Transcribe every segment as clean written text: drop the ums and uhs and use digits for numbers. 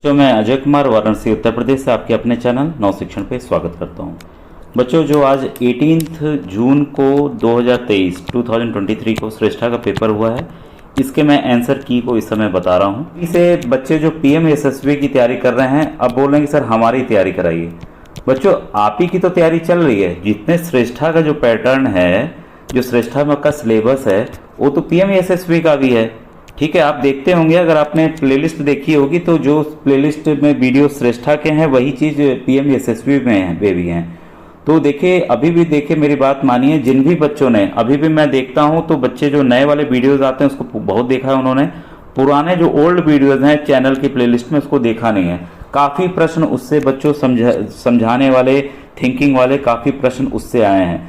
तो मैं अजय कुमार वाराणसी उत्तर प्रदेश से आपके अपने चैनल नव शिक्षण पे स्वागत करता हूं। बच्चों, जो आज 18 जून को 2023 को श्रेष्ठा का पेपर हुआ है, इसके मैं आंसर की को इस समय बता रहा हूं। इसे बच्चे जो पीएम एसएसबी की तैयारी कर रहे हैं, अब बोल रहे हैं कि सर हमारी तैयारी कराइए। बच्चों, आप ही की तो तैयारी चल रही है। जितने श्रेष्ठा का जो पैटर्न है, जो श्रेष्ठा का सिलेबस है, वो तो पीएम एसएसबी का भी है। ठीक है, आप देखते होंगे, अगर आपने प्लेलिस्ट देखी होगी तो जो प्लेलिस्ट में वीडियो श्रेष्ठा के हैं वही चीज़ पीएम एसएसबी में है, वे भी हैं। तो देखिए, अभी भी देखिए, मेरी बात मानिए, जिन भी बच्चों ने, अभी भी मैं देखता हूं तो बच्चे जो नए वाले वीडियोस आते हैं उसको बहुत देखा है उन्होंने, पुराने जो ओल्ड वीडियोस हैं चैनल की प्लेलिस्ट में उसको देखा नहीं है। काफ़ी प्रश्न उससे बच्चों समझाने वाले, थिंकिंग वाले काफ़ी प्रश्न उससे आए हैं।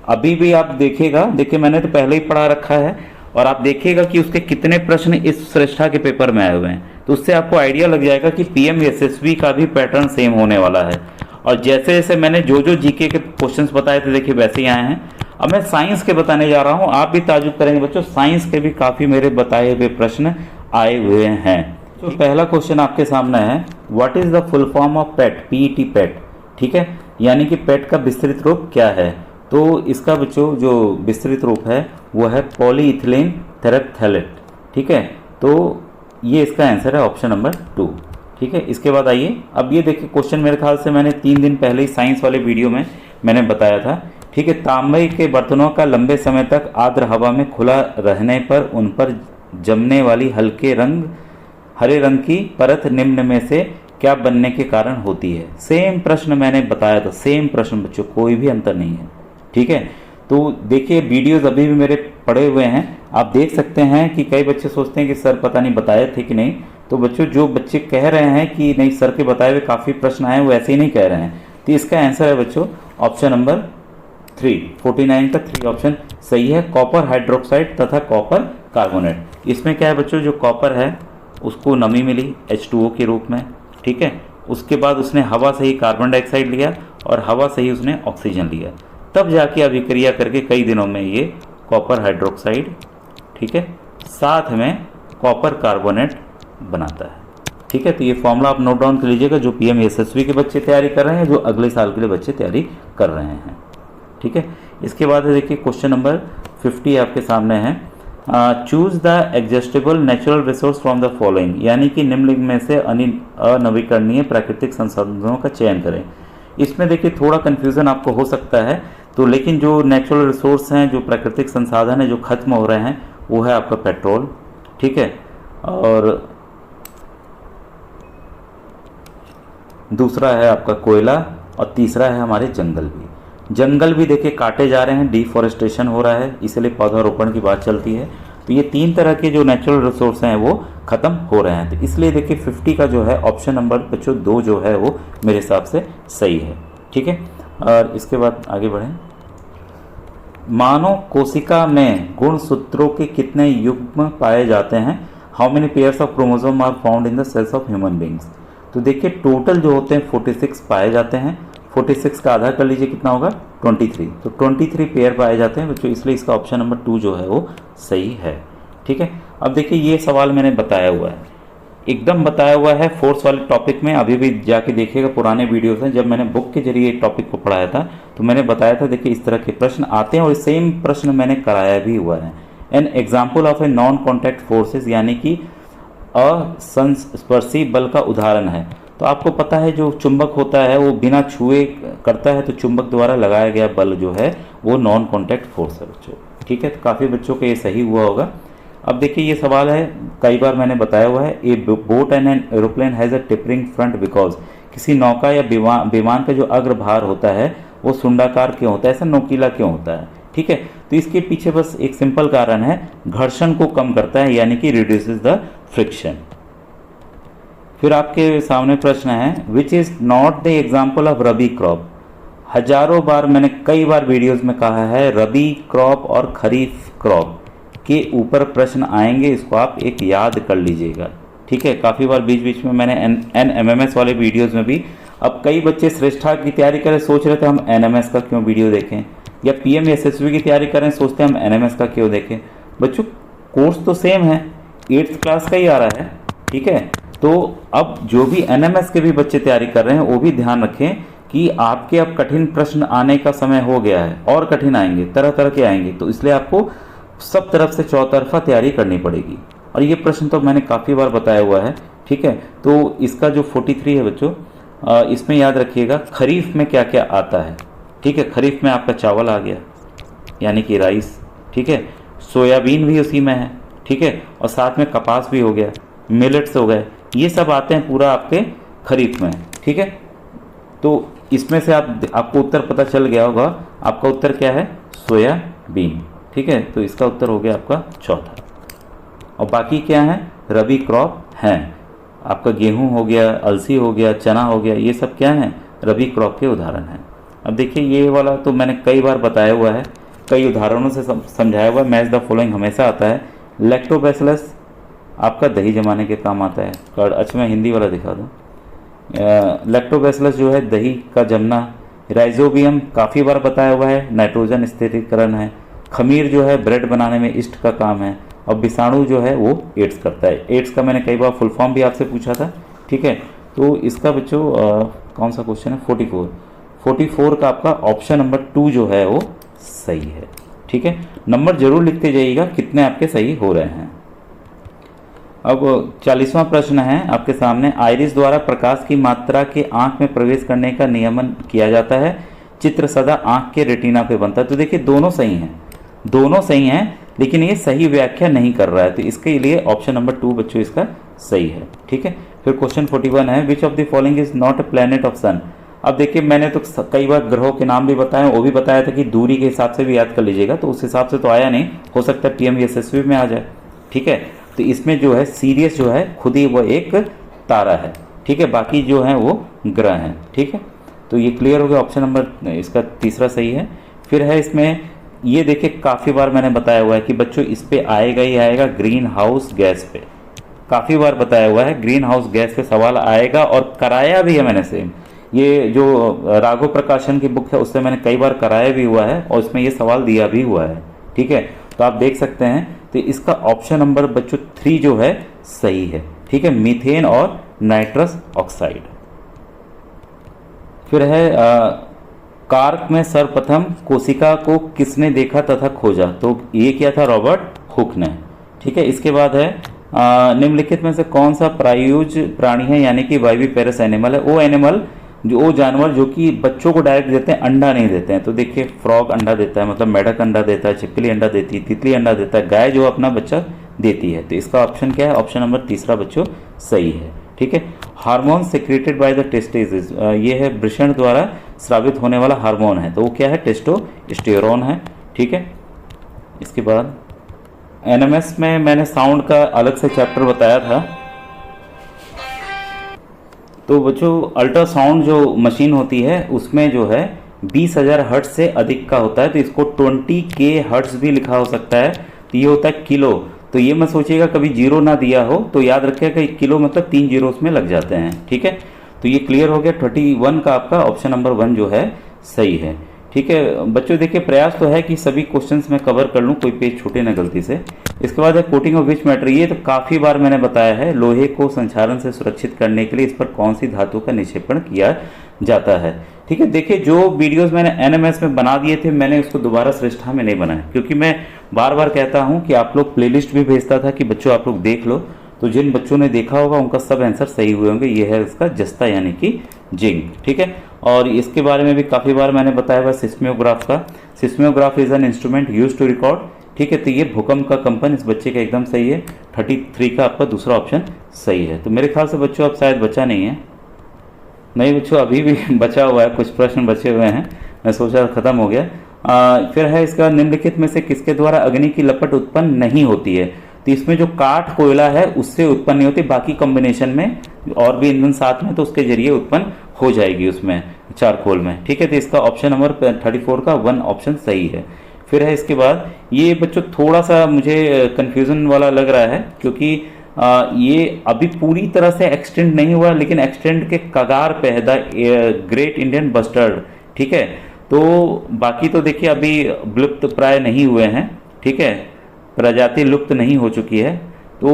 अभी भी आप देखिएगा, देखिए मैंने तो पहले ही पढ़ा रखा है, और आप देखिएगा कि उसके कितने प्रश्न इस श्रेष्ठा के पेपर में आए हुए हैं, तो उससे आपको आइडिया लग जाएगा कि पीएम एसएसबी का भी पैटर्न सेम होने वाला है। और जैसे जैसे मैंने जो जो जीके के क्वेश्चंस बताए थे, देखिए वैसे ही आए हैं। अब मैं साइंस के बताने जा रहा हूं, आप भी ताजुब करेंगे बच्चों, साइंस के भी काफ़ी मेरे बताए हुए प्रश्न आए हुए हैं। तो पहला क्वेश्चन आपके सामने है, what is the full form of PET, PET PET. ठीक है, यानी कि पेट का विस्तृत रूप क्या है। तो इसका बच्चों जो विस्तृत रूप है वो है पॉलीइथिलीन टेरेप्थैलेट। ठीक है, तो ये इसका आंसर है ऑप्शन नंबर 2। ठीक है, इसके बाद आइए, अब ये देखिए क्वेश्चन मेरे ख्याल से मैंने 3 दिन पहले ही साइंस वाले वीडियो में मैंने बताया था। ठीक है, तांबे के बर्तनों का लंबे समय तक आर्द्र हवा में खुला रहने पर उन पर जमने वाली हरे रंग की परत निम्न में से क्या बनने के कारण होती है। सेम प्रश्न मैंने बताया था, सेम प्रश्न बच्चों, कोई भी अंतर नहीं है। ठीक है, तो देखिए वीडियोस अभी भी मेरे पड़े हुए हैं, आप देख सकते हैं कि कई बच्चे सोचते हैं कि सर पता नहीं बताए थे कि नहीं। तो बच्चों, जो बच्चे कह रहे हैं कि नहीं सर के बताए हुए काफ़ी प्रश्न आए, वो ऐसे ही नहीं कह रहे हैं। तो इसका आंसर है बच्चों ऑप्शन नंबर 3, 49 का 3 ऑप्शन सही है। कॉपर हाइड्रोक्साइड तथा कॉपर कार्बोनेट। इसमें क्या है बच्चों, जो कॉपर है उसको नमी मिली H2O के रूप में। ठीक है, उसके बाद उसने हवा से ही कार्बन डाइऑक्साइड लिया और हवा से ही उसने ऑक्सीजन लिया, तब जाके अभिक्रिया करके कई दिनों में ये कॉपर हाइड्रोक्साइड, ठीक है, साथ में कॉपर कार्बोनेट बनाता है। ठीक है, तो ये फॉर्मूला आप नोट डाउन कर लीजिएगा, जो पीएम एसएसबी के बच्चे तैयारी कर रहे हैं, जो अगले साल के लिए बच्चे तैयारी कर रहे हैं। ठीक है, इसके बाद देखिए क्वेश्चन नंबर 50 आपके सामने है, choose the adjustable natural resource from the following, यानी कि निम्नलिखित में से अनवीकरणीय प्राकृतिक संसाधनों का चयन करें। इसमें देखिए थोड़ा कन्फ्यूज़न आपको हो सकता है, तो लेकिन जो नेचुरल रिसोर्स हैं, जो प्राकृतिक संसाधन है जो खत्म हो रहे हैं, वो है आपका पेट्रोल। ठीक है, और दूसरा है आपका कोयला, और तीसरा है हमारे जंगल भी देखिए काटे जा रहे हैं, डिफॉरेस्टेशन हो रहा है, इसलिए पौधारोपण की बात चलती है। तो ये 3 तरह के जो नेचुरल रिसोर्स हैं वो ख़त्म हो रहे हैं। तो इसलिए देखिए 50 का जो है ऑप्शन नंबर बच्चों 2 जो है वो मेरे हिसाब से सही है। ठीक है, और इसके बाद आगे बढ़ें। मानव कोशिका में गुणसूत्रों के कितने युग्म पाए जाते हैं। How many pairs of chromosome are found in the cells of human beings. तो देखिए टोटल जो होते हैं 46 पाए जाते हैं। 46 का आधा कर लीजिए, कितना होगा 23। तो 23 पेयर पाए जाते हैं बच्चों, इसलिए इसका ऑप्शन नंबर 2 जो है वो सही है। ठीक है, अब देखिए ये सवाल मैंने बताया हुआ है, एकदम बताया हुआ है फोर्स वाले टॉपिक में। अभी भी जाके देखिएगा, पुराने वीडियोस हैं, जब मैंने बुक के जरिए टॉपिक को पढ़ाया था तो मैंने बताया था, देखिए इस तरह के प्रश्न आते हैं, और सेम प्रश्न मैंने कराया भी हुआ है। An example of a non contact forces, यानी कि असंस्पर्शी बल का उदाहरण है। तो आपको पता है जो चुंबक होता है वो बिना छुए करता है, तो चुंबक द्वारा लगाया गया बल जो है वो नॉन कॉन्टैक्ट फोर्स है बच्चों। ठीक है, तो काफ़ी बच्चों को ये सही हुआ होगा। अब देखिए ये सवाल है, कई बार मैंने बताया हुआ है, a boat and an aeroplane has a tapering front because. किसी नौका या विमान का जो अग्रभार होता है वो सुंडाकार क्यों होता है, ऐसा नोकीला क्यों होता है। ठीक है, तो इसके पीछे बस एक सिंपल कारण है, घर्षण को कम करता है, यानी कि रिड्यूसेस द फ्रिक्शन। फिर आपके सामने प्रश्न है, which is not the example of rabi crop. हजारों बार मैंने कई बार वीडियोस में कहा है, रबी क्रॉप और खरीफ क्रॉप के ऊपर प्रश्न आएंगे, इसको आप एक याद कर लीजिएगा। ठीक है, काफ़ी बार बीच बीच में मैंने NMMS वाले वीडियोस में भी, अब कई बच्चे श्रेष्ठा की तैयारी करें, सोच रहे थे हम NMS का क्यों वीडियो देखें, या PM SSB की तैयारी करें, सोचते हैं हम NMS का क्यों देखें। बच्चों कोर्स तो सेम है, 8th क्लास का ही आ रहा है। ठीक है, तो अब जो भी एनएमएस के भी बच्चे तैयारी कर रहे हैं वो भी ध्यान रखें कि आपके अब कठिन प्रश्न आने का समय हो गया है, और कठिन आएंगे, तरह तरह के आएंगे, तो इसलिए आपको सब तरफ से चौतरफा तैयारी करनी पड़ेगी। और ये प्रश्न तो मैंने काफ़ी बार बताया हुआ है, ठीक है। तो इसका जो 43 है बच्चों, इसमें याद रखिएगा खरीफ में क्या क्या आता है, ठीक है। खरीफ में आपका चावल आ गया यानी कि राइस, ठीक है। सोयाबीन भी उसी में है, ठीक है। और साथ में कपास भी हो गया, मिलेट्स हो गए, ये सब आते हैं पूरा आपके खरीफ में, ठीक है। तो इसमें से आपको उत्तर पता चल गया होगा, आपका उत्तर क्या है, सोयाबीन, ठीक है। तो इसका उत्तर हो गया आपका चौथा। और बाकी क्या है, रबी क्रॉप हैं, आपका गेहूं हो गया, अलसी हो गया, चना हो गया, ये सब क्या है, रबी क्रॉप के उदाहरण हैं। अब देखिए ये वाला तो मैंने कई बार बताया हुआ है, कई उदाहरणों से समझाया हुआ है। मैच द फॉलोइंग हमेशा आता है। लैक्टोबैसिलस आपका दही जमाने के काम आता है। अच्छा मैं हिंदी वाला दिखा दूँ। लैक्टोबैसिलस जो है दही का जमना। राइजोबियम काफ़ी बार बताया हुआ है, नाइट्रोजन स्थिरीकरण है। खमीर जो है ब्रेड बनाने में ईस्ट का काम है। और विषाणु जो है वो एड्स करता है। एड्स का मैंने कई बार फुल फॉर्म भी आपसे पूछा था, ठीक है। तो इसका बच्चों कौन सा क्वेश्चन है, 44 का आपका ऑप्शन नंबर 2 जो है वो सही है, ठीक है। नंबर जरूर लिखते जाइएगा कितने आपके सही हो रहे हैं। अब 40वां प्रश्न है आपके सामने। आइरिस द्वारा प्रकाश की मात्रा के आंख में प्रवेश करने का नियमन किया जाता है। चित्र सदा आंख के रेटिना पे बनता है। तो देखिए दोनों सही हैं, दोनों सही हैं, लेकिन ये सही व्याख्या नहीं कर रहा है, तो इसके लिए ऑप्शन नंबर 2 बच्चों इसका सही है, ठीक है। फिर क्वेश्चन 41 है, which of the following is not a planet of sun. अब देखिए मैंने तो कई बार ग्रहों के नाम भी बताए, वो भी बताया था कि दूरी के हिसाब से भी याद कर लीजिएगा, तो उस हिसाब से तो आया नहीं, हो सकता है PMSSB में आ जाए, ठीक है। तो इसमें जो है सीरियस जो है खुद ही वो एक तारा है, ठीक है, बाकी जो है वो ग्रह हैं, ठीक है। तो ये क्लियर हो गया, ऑप्शन नंबर इसका तीसरा सही है। फिर है इसमें ये देखिए काफ़ी बार मैंने बताया हुआ है कि बच्चों इस पे आएगा ही आएगा, ग्रीन हाउस गैस पे काफ़ी बार बताया हुआ है, ग्रीन हाउस गैस पे सवाल आएगा और कराया भी है मैंने सेम। ये जो राघव प्रकाशन की बुक है उससे मैंने कई बार कराया भी हुआ है और इसमें ये सवाल दिया भी हुआ है, ठीक है। तो आप देख सकते हैं, तो इसका ऑप्शन नंबर बच्चों 3 जो है सही है, ठीक है, मीथेन और नाइट्रस ऑक्साइड। फिर है कार्क में सर्वप्रथम कोशिका को किसने देखा तथा खोजा। तो ये क्या था, रॉबर्ट हुक ने, ठीक है। इसके बाद है निम्नलिखित में से कौन सा प्रायुज प्राणी है, यानी कि वाइविपेरस एनिमल है। वो एनिमल वो जानवर जो कि बच्चों को डायरेक्ट देते हैं, अंडा नहीं देते हैं। तो देखिए फ्रॉग अंडा देता है, मतलब मेढक अंडा देता है, छिपकली अंडा देती है, तितली अंडा देता है, गाय जो अपना बच्चा देती है। तो इसका ऑप्शन क्या है, ऑप्शन नंबर तीसरा बच्चों सही है, ठीक है। Hormone secreted by the testis, ये है वृषण द्वारा स्रावित होने वाला हार्मोन है, तो वो क्या है, टेस्टोस्टेरोन है, ठीक है। इसके बाद एनएमएस में मैंने साउंड का अलग से चैप्टर बताया था। तो बच्चों अल्ट्रासाउंड जो मशीन होती है उसमें जो है 20,000 हर्ट्ज से अधिक का होता है, तो इसको 20K हर्ट्ज भी लिखा हो सकता है। तो ये होता है किलो, तो ये मत सोचिएगा कभी जीरो ना दिया हो, तो याद रखिएगा कि किलो मतलब 3 जीरो उसमें लग जाते हैं, ठीक है। तो ये क्लियर हो गया, 31 का आपका ऑप्शन नंबर 1 जो है सही है, ठीक है। बच्चों देखिए प्रयास तो है कि सभी क्वेश्चंस में कवर कर लूँ, कोई पेज छूटे ना गलती से। इसके बाद है कोटिंग ऑफ विच मैटर, ये तो काफ़ी बार मैंने बताया है, लोहे को संक्षारण से सुरक्षित करने के लिए इस पर कौन सी धातु का निक्षेपण किया जाता है, ठीक है। देखिए जो वीडियोस मैंने एनएमएस में बना दिए थे मैंने उसको दोबारा श्रेष्ठा में नहीं बनाया, क्योंकि मैं बार बार कहता हूँ कि आप लोग प्लेलिस्ट भी भेजता था कि बच्चों आप लोग देख लो, तो जिन बच्चों ने देखा होगा उनका सब आंसर सही हुए होंगे। ये है इसका जस्ता यानी कि जिंक, ठीक है। और इसके बारे में भी काफ़ी बार मैंने बताया हुआ सिस्मियोग्राफ का। Seismograph is an instrument use to record, ठीक है। तो ये भूकंप का कंपन इस बच्चे का एकदम सही है, 33 का आपका दूसरा ऑप्शन सही है। तो मेरे ख्याल से बच्चों अब शायद बचा नहीं है, नहीं बच्चों अभी भी बचा हुआ है, कुछ प्रश्न बचे हुए हैं, मैं सोचा ख़त्म हो गया। फिर है इसका निम्नलिखित में से किसके द्वारा अग्नि की लपट उत्पन्न नहीं होती है। तो इसमें जो काठ कोयला है उससे उत्पन्न नहीं होती, बाकी कॉम्बिनेशन में और भी ईंधन साथ में तो उसके जरिए उत्पन्न हो जाएगी उसमें चारकोल में, ठीक है। तो इसका ऑप्शन नंबर 34 का 1 ऑप्शन सही है। फिर है इसके बाद ये बच्चों थोड़ा सा मुझे कन्फ्यूज़न वाला लग रहा है, क्योंकि ये अभी पूरी तरह से एक्सटेंड नहीं हुआ, लेकिन एक्सटेंड के कगार पे है, द ग्रेट इंडियन बस्टर्ड, ठीक है। तो बाकी तो देखिए अभी विलुप्त प्राय नहीं हुए हैं, ठीक है, प्रजाति लुप्त नहीं हो चुकी है। तो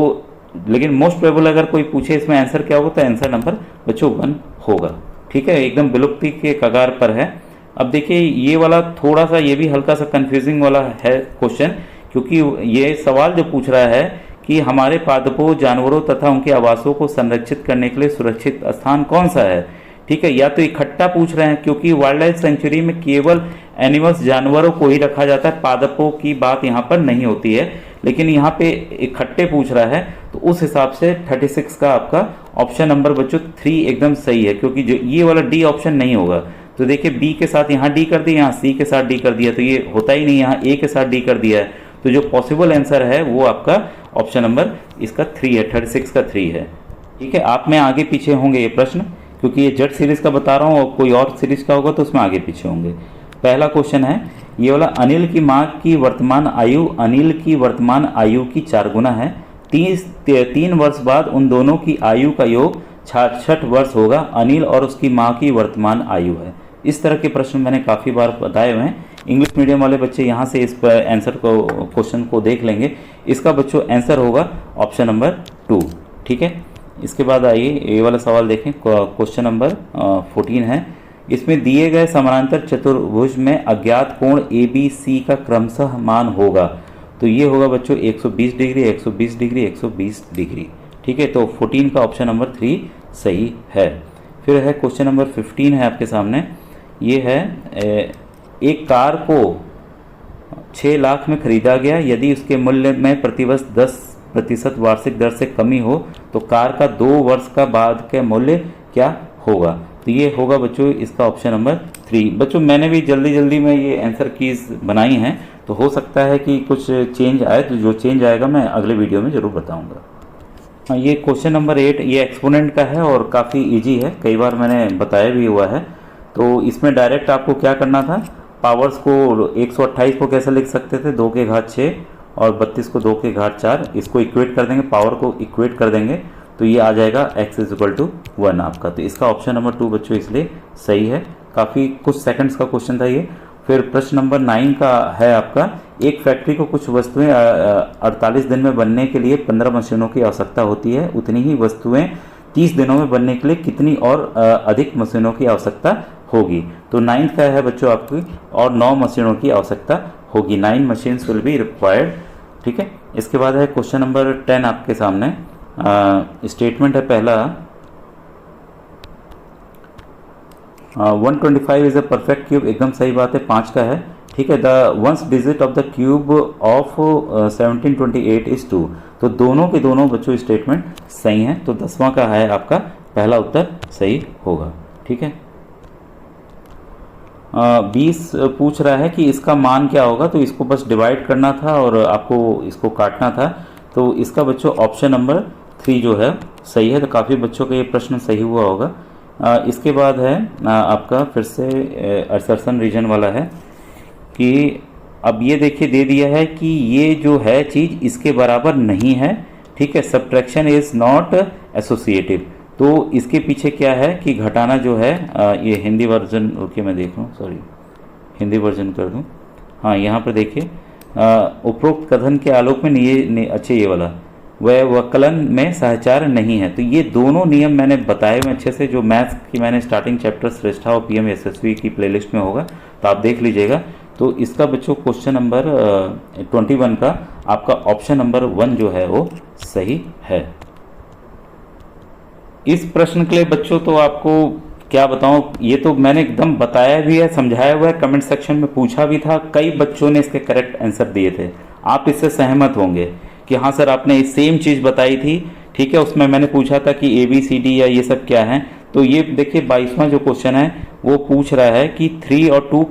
लेकिन मोस्ट प्रोबेबल अगर कोई पूछे इसमें आंसर क्या होगा तो आंसर नंबर बच्चों 1 होगा। ठीक है, एकदम विलुप्ति के कगार पर है। अब देखिए ये वाला थोड़ा सा ये भी हल्का सा कंफ्यूजिंग वाला है क्वेश्चन, क्योंकि ये सवाल जो पूछ रहा है कि हमारे पादपों, जानवरों तथा उनके आवासों को संरक्षित करने के लिए सुरक्षित स्थान कौन सा है। ठीक है, या तो इकट्ठा पूछ रहे हैं, क्योंकि वाइल्ड लाइफ सेंचुरी में केवल एनिमल्स, जानवरों को ही रखा जाता है, पादपों की बात यहाँ पर नहीं होती है, लेकिन यहाँ पे इकट्ठे पूछ रहा है, तो उस हिसाब से 36 का आपका ऑप्शन नंबर बच्चों 3 एकदम सही है, क्योंकि जो ये वाला डी ऑप्शन नहीं होगा। तो देखिए बी के साथ यहाँ डी कर दिया, यहाँ सी के साथ डी कर दिया, तो ये होता ही नहीं, यहाँ ए के साथ डी कर दिया है, तो जो पॉसिबल आंसर है वो आपका ऑप्शन नंबर इसका 3 है, 36 का 3 है। ठीक है, आप में आगे पीछे होंगे ये प्रश्न, क्योंकि ये जेड सीरीज का बता रहा हूँ, और कोई और सीरीज का होगा तो उसमें आगे पीछे होंगे। पहला क्वेश्चन है ये वाला, अनिल की माँ की वर्तमान आयु अनिल की वर्तमान आयु की 4 गुना है। 3 वर्ष बाद उन दोनों की आयु का योग 66 वर्ष होगा। अनिल और उसकी माँ की वर्तमान आयु है। इस तरह के प्रश्न मैंने काफ़ी बार बताए हुए हैं। इंग्लिश मीडियम वाले बच्चे यहाँ से इस आंसर को, क्वेश्चन को देख लेंगे। इसका बच्चों आंसर होगा ऑप्शन नंबर 2। ठीक है, इसके बाद आइए ये वाला सवाल देखें, क्वेश्चन नंबर 14 है। इसमें दिए गए समानांतर चतुर्भुज में अज्ञात कोण ABC का क्रमशः मान होगा। तो ये होगा बच्चों 120 डिग्री, 120 डिग्री, 120 डिग्री। ठीक है, तो 14 का ऑप्शन नंबर 3 सही है। फिर है क्वेश्चन नंबर 15 है आपके सामने। ये है एक कार को 6 लाख में खरीदा गया, यदि उसके मूल्य में प्रतिवर्ष 10% वार्षिक दर से कमी हो तो कार का 2 वर्ष का बाद का मूल्य क्या होगा। तो ये होगा बच्चों इसका ऑप्शन नंबर 3। बच्चों मैंने भी जल्दी में ये आंसर कीज बनाई हैं, तो हो सकता है कि कुछ चेंज आए, तो जो चेंज आएगा मैं अगले वीडियो में ज़रूर बताऊंगा। ये क्वेश्चन नंबर 8 ये एक्सपोनेंट का है और काफ़ी इजी है, कई बार मैंने बताया भी हुआ है। तो इसमें डायरेक्ट आपको क्या करना था, पावर्स को 128 को कैसे लिख सकते थे, 2 के घात 6 और 32 को 2 के घात 4, इसको इक्वेट कर देंगे, पावर को इक्वेट कर देंगे, तो ये आ जाएगा x = 1 आपका। तो इसका ऑप्शन नंबर 2 बच्चों इसलिए सही है। काफ़ी कुछ सेकंड्स का क्वेश्चन था ये। फिर प्रश्न नंबर 9 का है आपका, एक फैक्ट्री को कुछ वस्तुएं 48 दिन में बनने के लिए 15 मशीनों की आवश्यकता होती है, उतनी ही वस्तुएं 30 दिनों में बनने के लिए कितनी और अधिक मशीनों की आवश्यकता होगी। तो 9 का है बच्चों आपकी, और 9 मशीनों की आवश्यकता होगी, 9 मशीन्स विल बी रिक्वायर्ड। ठीक है, इसके बाद है क्वेश्चन नंबर 10 आपके सामने। स्टेटमेंट है पहला, 125 इज अ परफेक्ट क्यूब, एकदम सही बात है, 5 का है। ठीक है, the ones digit of the cube of 1728 is 2। तो दोनों के दोनों बच्चों स्टेटमेंट सही हैं, तो 10वां का है आपका पहला उत्तर सही होगा। ठीक है, 20 पूछ रहा है कि इसका मान क्या होगा, तो इसको बस डिवाइड करना था और आपको इसको काटना था। तो इसका बच्चों ऑप्शन नंबर 3 जो है सही है। तो काफ़ी बच्चों का ये प्रश्न सही हुआ होगा। इसके बाद है आपका फिर से असर्शन रीजन वाला है कि अब ये देखिए दे दिया है कि ये जो है चीज़ इसके बराबर नहीं है। ठीक है, सब्ट्रैक्शन इज नॉट एसोसिएटिव। तो इसके पीछे क्या है कि घटाना जो है, ये हिंदी वर्जन, ओके मैं देख लूँ, सॉरी हिंदी वर्जन कर दूँ। हाँ, यहाँ पर देखिए उपरोक्त कथन के आलोक में अच्छे ये वाला वह वक्कलन में सहचार नहीं है। तो ये दोनों नियम मैंने बताए हुए अच्छे से, जो मैथ्स की मैंने स्टार्टिंग चैप्टर श्रेष्ठा और PM SSV की प्लेलिस्ट में होगा, तो आप देख लीजिएगा। तो इसका बच्चों क्वेश्चन नंबर 21 का आपका ऑप्शन नंबर 1 जो है वो सही है। इस प्रश्न के लिए बच्चों तो आपको क्या बताऊं, ये तो मैंने एकदम बताया भी है, समझाया हुआ है, कमेंट सेक्शन में पूछा भी था, कई बच्चों ने इसके करेक्ट आंसर दिए थे। आप इससे सहमत होंगे कि हाँ सर आपने सेम चीज़ बताई थी। ठीक है, उसमें मैंने पूछा था कि ABCD या ये सब क्या है। तो ये देखिए 22वां जो क्वेश्चन है वो पूछ रहा है कि 3 और 2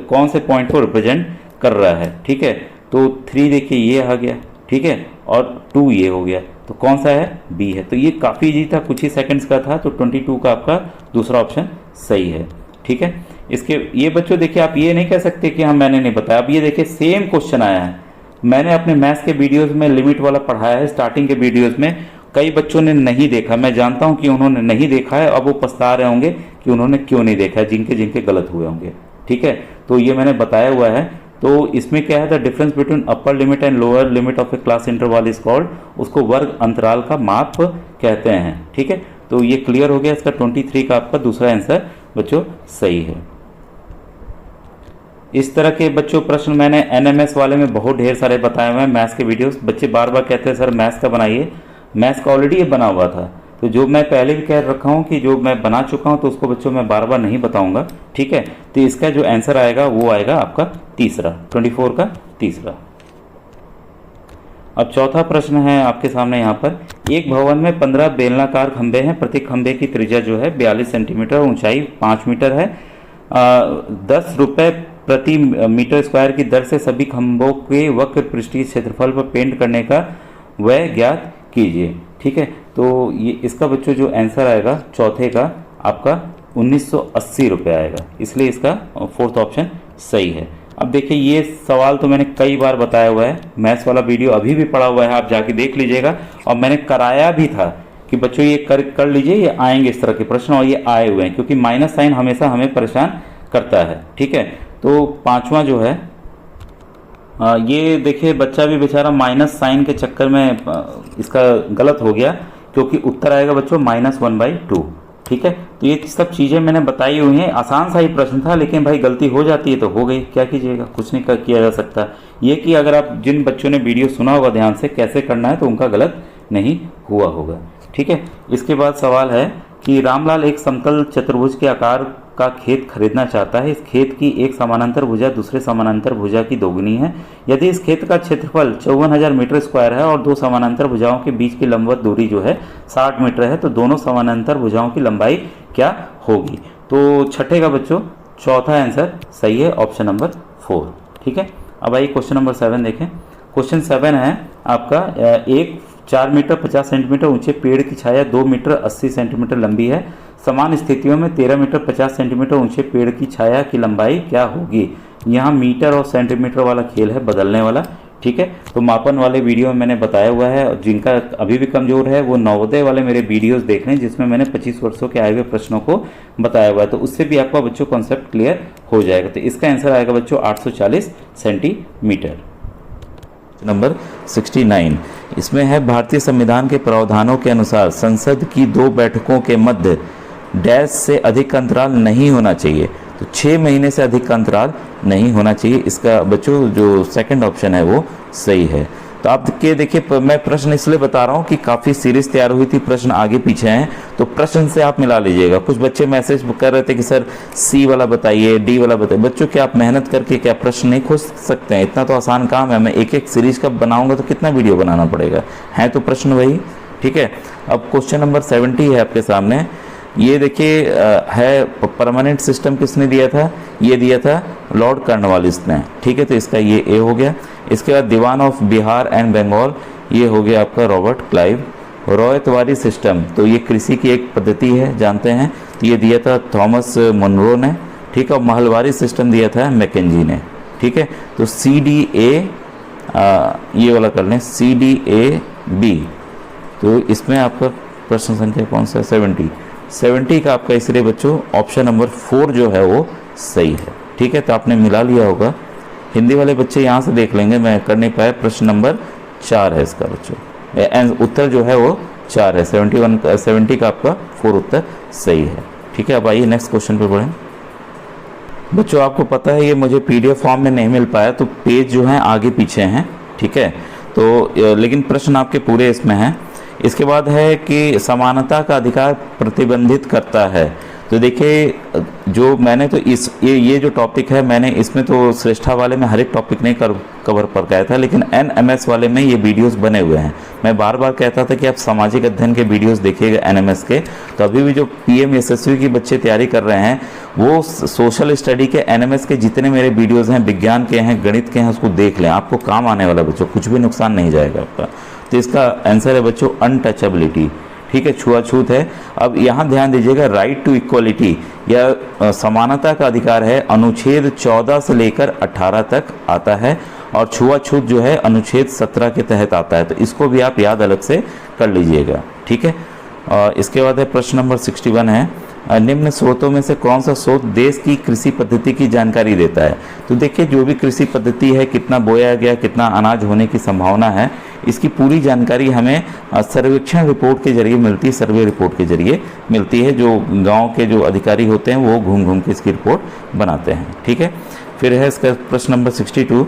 कौन से पॉइंट को रिप्रेजेंट कर रहा है। ठीक है, तो 3 देखिए ये आ गया, ठीक है, और 2 ये हो गया, तो कौन सा है, B है। तो ये काफ़ी इजी था, कुछ ही सेकंड्स का था। तो 22 का आपका दूसरा ऑप्शन सही है। ठीक है, इसके ये बच्चों देखिए आप ये नहीं कह सकते कि मैंने नहीं बताया। अब ये देखिए सेम क्वेश्चन आया है, मैंने अपने मैथ्स के वीडियोस में लिमिट वाला पढ़ाया है, स्टार्टिंग के वीडियोस में कई बच्चों ने नहीं देखा। मैं जानता हूं कि उन्होंने नहीं देखा है, अब वो पछता रहे होंगे कि उन्होंने क्यों नहीं देखा है, जिनके गलत हुए होंगे। ठीक है, तो ये मैंने बताया हुआ है तो इसमें क्या है, the difference between upper limit and lower limit of A class interval is called, उसको वर्ग अंतराल का माप कहते हैं। ठीक है, तो ये क्लियर हो गया। इसका 23 का आपका दूसरा आंसर बच्चों सही है। इस तरह के बच्चों प्रश्न मैंने एनएमएस वाले में बहुत ढेर सारे बताए हुए हैं, मैथ्स के वीडियोस। बच्चे बार बार कहते हैं सर मैथ्स का बनाइए, मैथ्स का ऑलरेडी ये बना हुआ था। तो जो मैं पहले भी कह रखा हूँ कि जो मैं बना चुका हूँ तो उसको बच्चों मैं बार बार नहीं बताऊंगा। ठीक है, तो इसका जो आंसर आएगा वो आएगा आपका तीसरा, 24 का तीसरा। अब चौथा प्रश्न है आपके सामने यहाँ पर, एक भवन में 15 बेलनाकार खंभे हैं, प्रत्येक खंभे की त्रिज्या जो है 42 सेंटीमीटर, ऊंचाई 5 मीटर है। 10 रुपये प्रति मीटर स्क्वायर की दर से सभी खंभों के वक्र पृष्ठीय क्षेत्रफल पर पेंट करने का व्यय ज्ञात कीजिए। ठीक है, तो ये इसका बच्चों जो आंसर आएगा चौथे का आपका 1980 रुपये आएगा, इसलिए इसका फोर्थ ऑप्शन सही है। अब देखिए ये सवाल तो मैंने कई बार बताया हुआ है, मैथ्स वाला वीडियो अभी भी पड़ा हुआ है, आप जाके देख लीजिएगा। और मैंने कराया भी था कि बच्चों ये कर लीजिए, ये आएंगे इस तरह के प्रश्न, और ये आए हुए हैं, क्योंकि माइनस साइन हमेशा हमें परेशान करता है। ठीक है, तो पांचवा जो है ये देखिए बच्चा भी बेचारा माइनस साइन के चक्कर में इसका गलत हो गया, क्योंकि उत्तर आएगा बच्चों -1/2। ठीक है, तो ये सब चीज़ें मैंने बताई हुई हैं, आसान सा ही प्रश्न था, लेकिन भाई गलती हो जाती है तो हो गई, क्या कीजिएगा, कुछ नहीं किया जा सकता। ये कि अगर आप जिन बच्चों ने वीडियो सुना होगा ध्यान से कैसे करना है तो उनका गलत नहीं हुआ होगा। ठीक है, इसके बाद सवाल है कि रामलाल एक समतल चतुर्भुज के आकार का खेत खरीदना चाहता है। इस खेत की एक समानांतर भुजा दूसरे समानांतर भुजा की दोगुनी है। यदि इस खेत का क्षेत्रफल 54,000 मीटर स्क्वायर है और दो समानांतर भुजाओं के बीच की लंबवत दूरी जो है 60 मीटर है, तो दोनों समानांतर भुजाओं की लंबाई क्या होगी। तो छठे का बच्चों चौथा आंसर सही है, ऑप्शन नंबर 4। ठीक है, अब आइए क्वेश्चन नंबर 7 देखें। क्वेश्चन 7 है आपका, एक 4 मीटर 50 सेंटीमीटर ऊंचे पेड़ की छाया 2 मीटर 80 सेंटीमीटर लंबी है। समान स्थितियों में 13 मीटर 50 सेंटीमीटर ऊंचे पेड़ की छाया की लंबाई क्या होगी। यहाँ मीटर और सेंटीमीटर वाला खेल है, बदलने वाला। ठीक है, तो मापन वाले वीडियो में मैंने बताया हुआ है, और जिनका अभी भी कमजोर है वो नवोदय वाले मेरे वीडियोस देख लें, जिसमें मैंने 25 वर्षों के आए हुए प्रश्नों को बताया हुआ है, तो उससे भी आपका बच्चों कॉन्सेप्ट क्लियर हो जाएगा। तो इसका आंसर आएगा बच्चों 840 सेंटीमीटर। नंबर 69 इसमें है, भारतीय संविधान के प्रावधानों के अनुसार संसद की 2 बैठकों के मध्य डैश से अधिक का अंतराल नहीं होना चाहिए। तो 6 महीने से अधिक का अंतराल नहीं होना चाहिए। इसका बच्चों जो सेकंड ऑप्शन है वो सही है। तो आप देखिए मैं प्रश्न इसलिए बता रहा हूँ कि काफ़ी सीरीज तैयार हुई थी, प्रश्न आगे पीछे हैं, तो प्रश्न से आप मिला लीजिएगा। कुछ बच्चे मैसेज कर रहे थे कि सर सी वाला बताइए, डी वाला बताइए। बच्चों क्या आप मेहनत करके क्या प्रश्न नहीं खोज सकते हैं? इतना तो आसान काम है। मैं एक एक सीरीज का बनाऊंगा तो कितना वीडियो बनाना पड़ेगा, है तो प्रश्न वही। ठीक है, अब क्वेश्चन नंबर 70 है आपके सामने। ये देखिए है, परमानेंट सिस्टम किसने दिया था? ये दिया था लॉर्ड कॉर्नवालिस ने। ठीक है, तो इसका ये ए हो गया। इसके बाद दीवान ऑफ बिहार एंड बंगाल, ये हो गया आपका रॉबर्ट क्लाइव। रॉयतवारी सिस्टम, तो ये कृषि की एक पद्धति है, जानते हैं, तो ये दिया था थॉमस मुनरो ने। ठीक है, महलवारी सिस्टम दिया था मैकेंजी ने। ठीक है, तो CDA ये वाला कर लें, CDAB। तो इसमें आपका प्रश्न संख्या कौन सा है? 70 का आपका, इसलिए बच्चों ऑप्शन नंबर 4 जो है वो सही है। ठीक है, तो आपने मिला लिया होगा। हिंदी वाले बच्चे यहाँ से देख लेंगे, मैं कर नहीं पाया। प्रश्न नंबर 4 है इसका बच्चों, उत्तर जो है वो 4 है। 70 का आपका 4 उत्तर सही है। ठीक है, अब आइए नेक्स्ट क्वेश्चन पे बढ़ें। बच्चों आपको पता है ये मुझे PDF फॉर्म में नहीं मिल पाया, तो पेज जो है आगे पीछे हैं। ठीक है, तो लेकिन प्रश्न आपके पूरे इसमें हैं। इसके बाद है कि समानता का अधिकार प्रतिबंधित करता है। तो देखिए जो मैंने तो ये जो टॉपिक है, मैंने इसमें तो श्रेष्ठा वाले में हर एक टॉपिक नहीं कवर कर गया था, लेकिन NMS वाले में ये वीडियोस बने हुए हैं। मैं बार बार कहता था कि आप सामाजिक अध्ययन के वीडियोस देखिएगा NMS के। तो अभी भी जो PM SSV की बच्चे तैयारी कर रहे हैं, वो सोशल स्टडी के NMS के जितने मेरे वीडियोज़ हैं, विज्ञान के हैं, गणित के हैं, उसको देख लें, आपको काम आने वाला बच्चों, कुछ भी नुकसान नहीं जाएगा आपका। तो इसका आंसर है बच्चों अनटचेबिलिटी। ठीक है, छुआछूत है। अब यहाँ ध्यान दीजिएगा, राइट टू इक्वलिटी या समानता का अधिकार है, अनुच्छेद 14 से लेकर 18 तक आता है, और छुआछूत जो है अनुच्छेद 17 के तहत आता है। तो इसको भी आप याद अलग से कर लीजिएगा। ठीक है, और इसके बाद है प्रश्न नंबर 61 है, निम्न स्रोतों में से कौन सा स्रोत देश की कृषि पद्धति की जानकारी देता है? तो देखिए, जो भी कृषि पद्धति है, कितना बोया गया, कितना अनाज होने की संभावना है, इसकी पूरी जानकारी हमें सर्वेक्षण रिपोर्ट के जरिए मिलती है, सर्वे रिपोर्ट के जरिए मिलती है। जो गांव के जो अधिकारी होते हैं वो घूम घूम के इसकी रिपोर्ट बनाते हैं। ठीक है, फिर है इसका प्रश्न नंबर 62,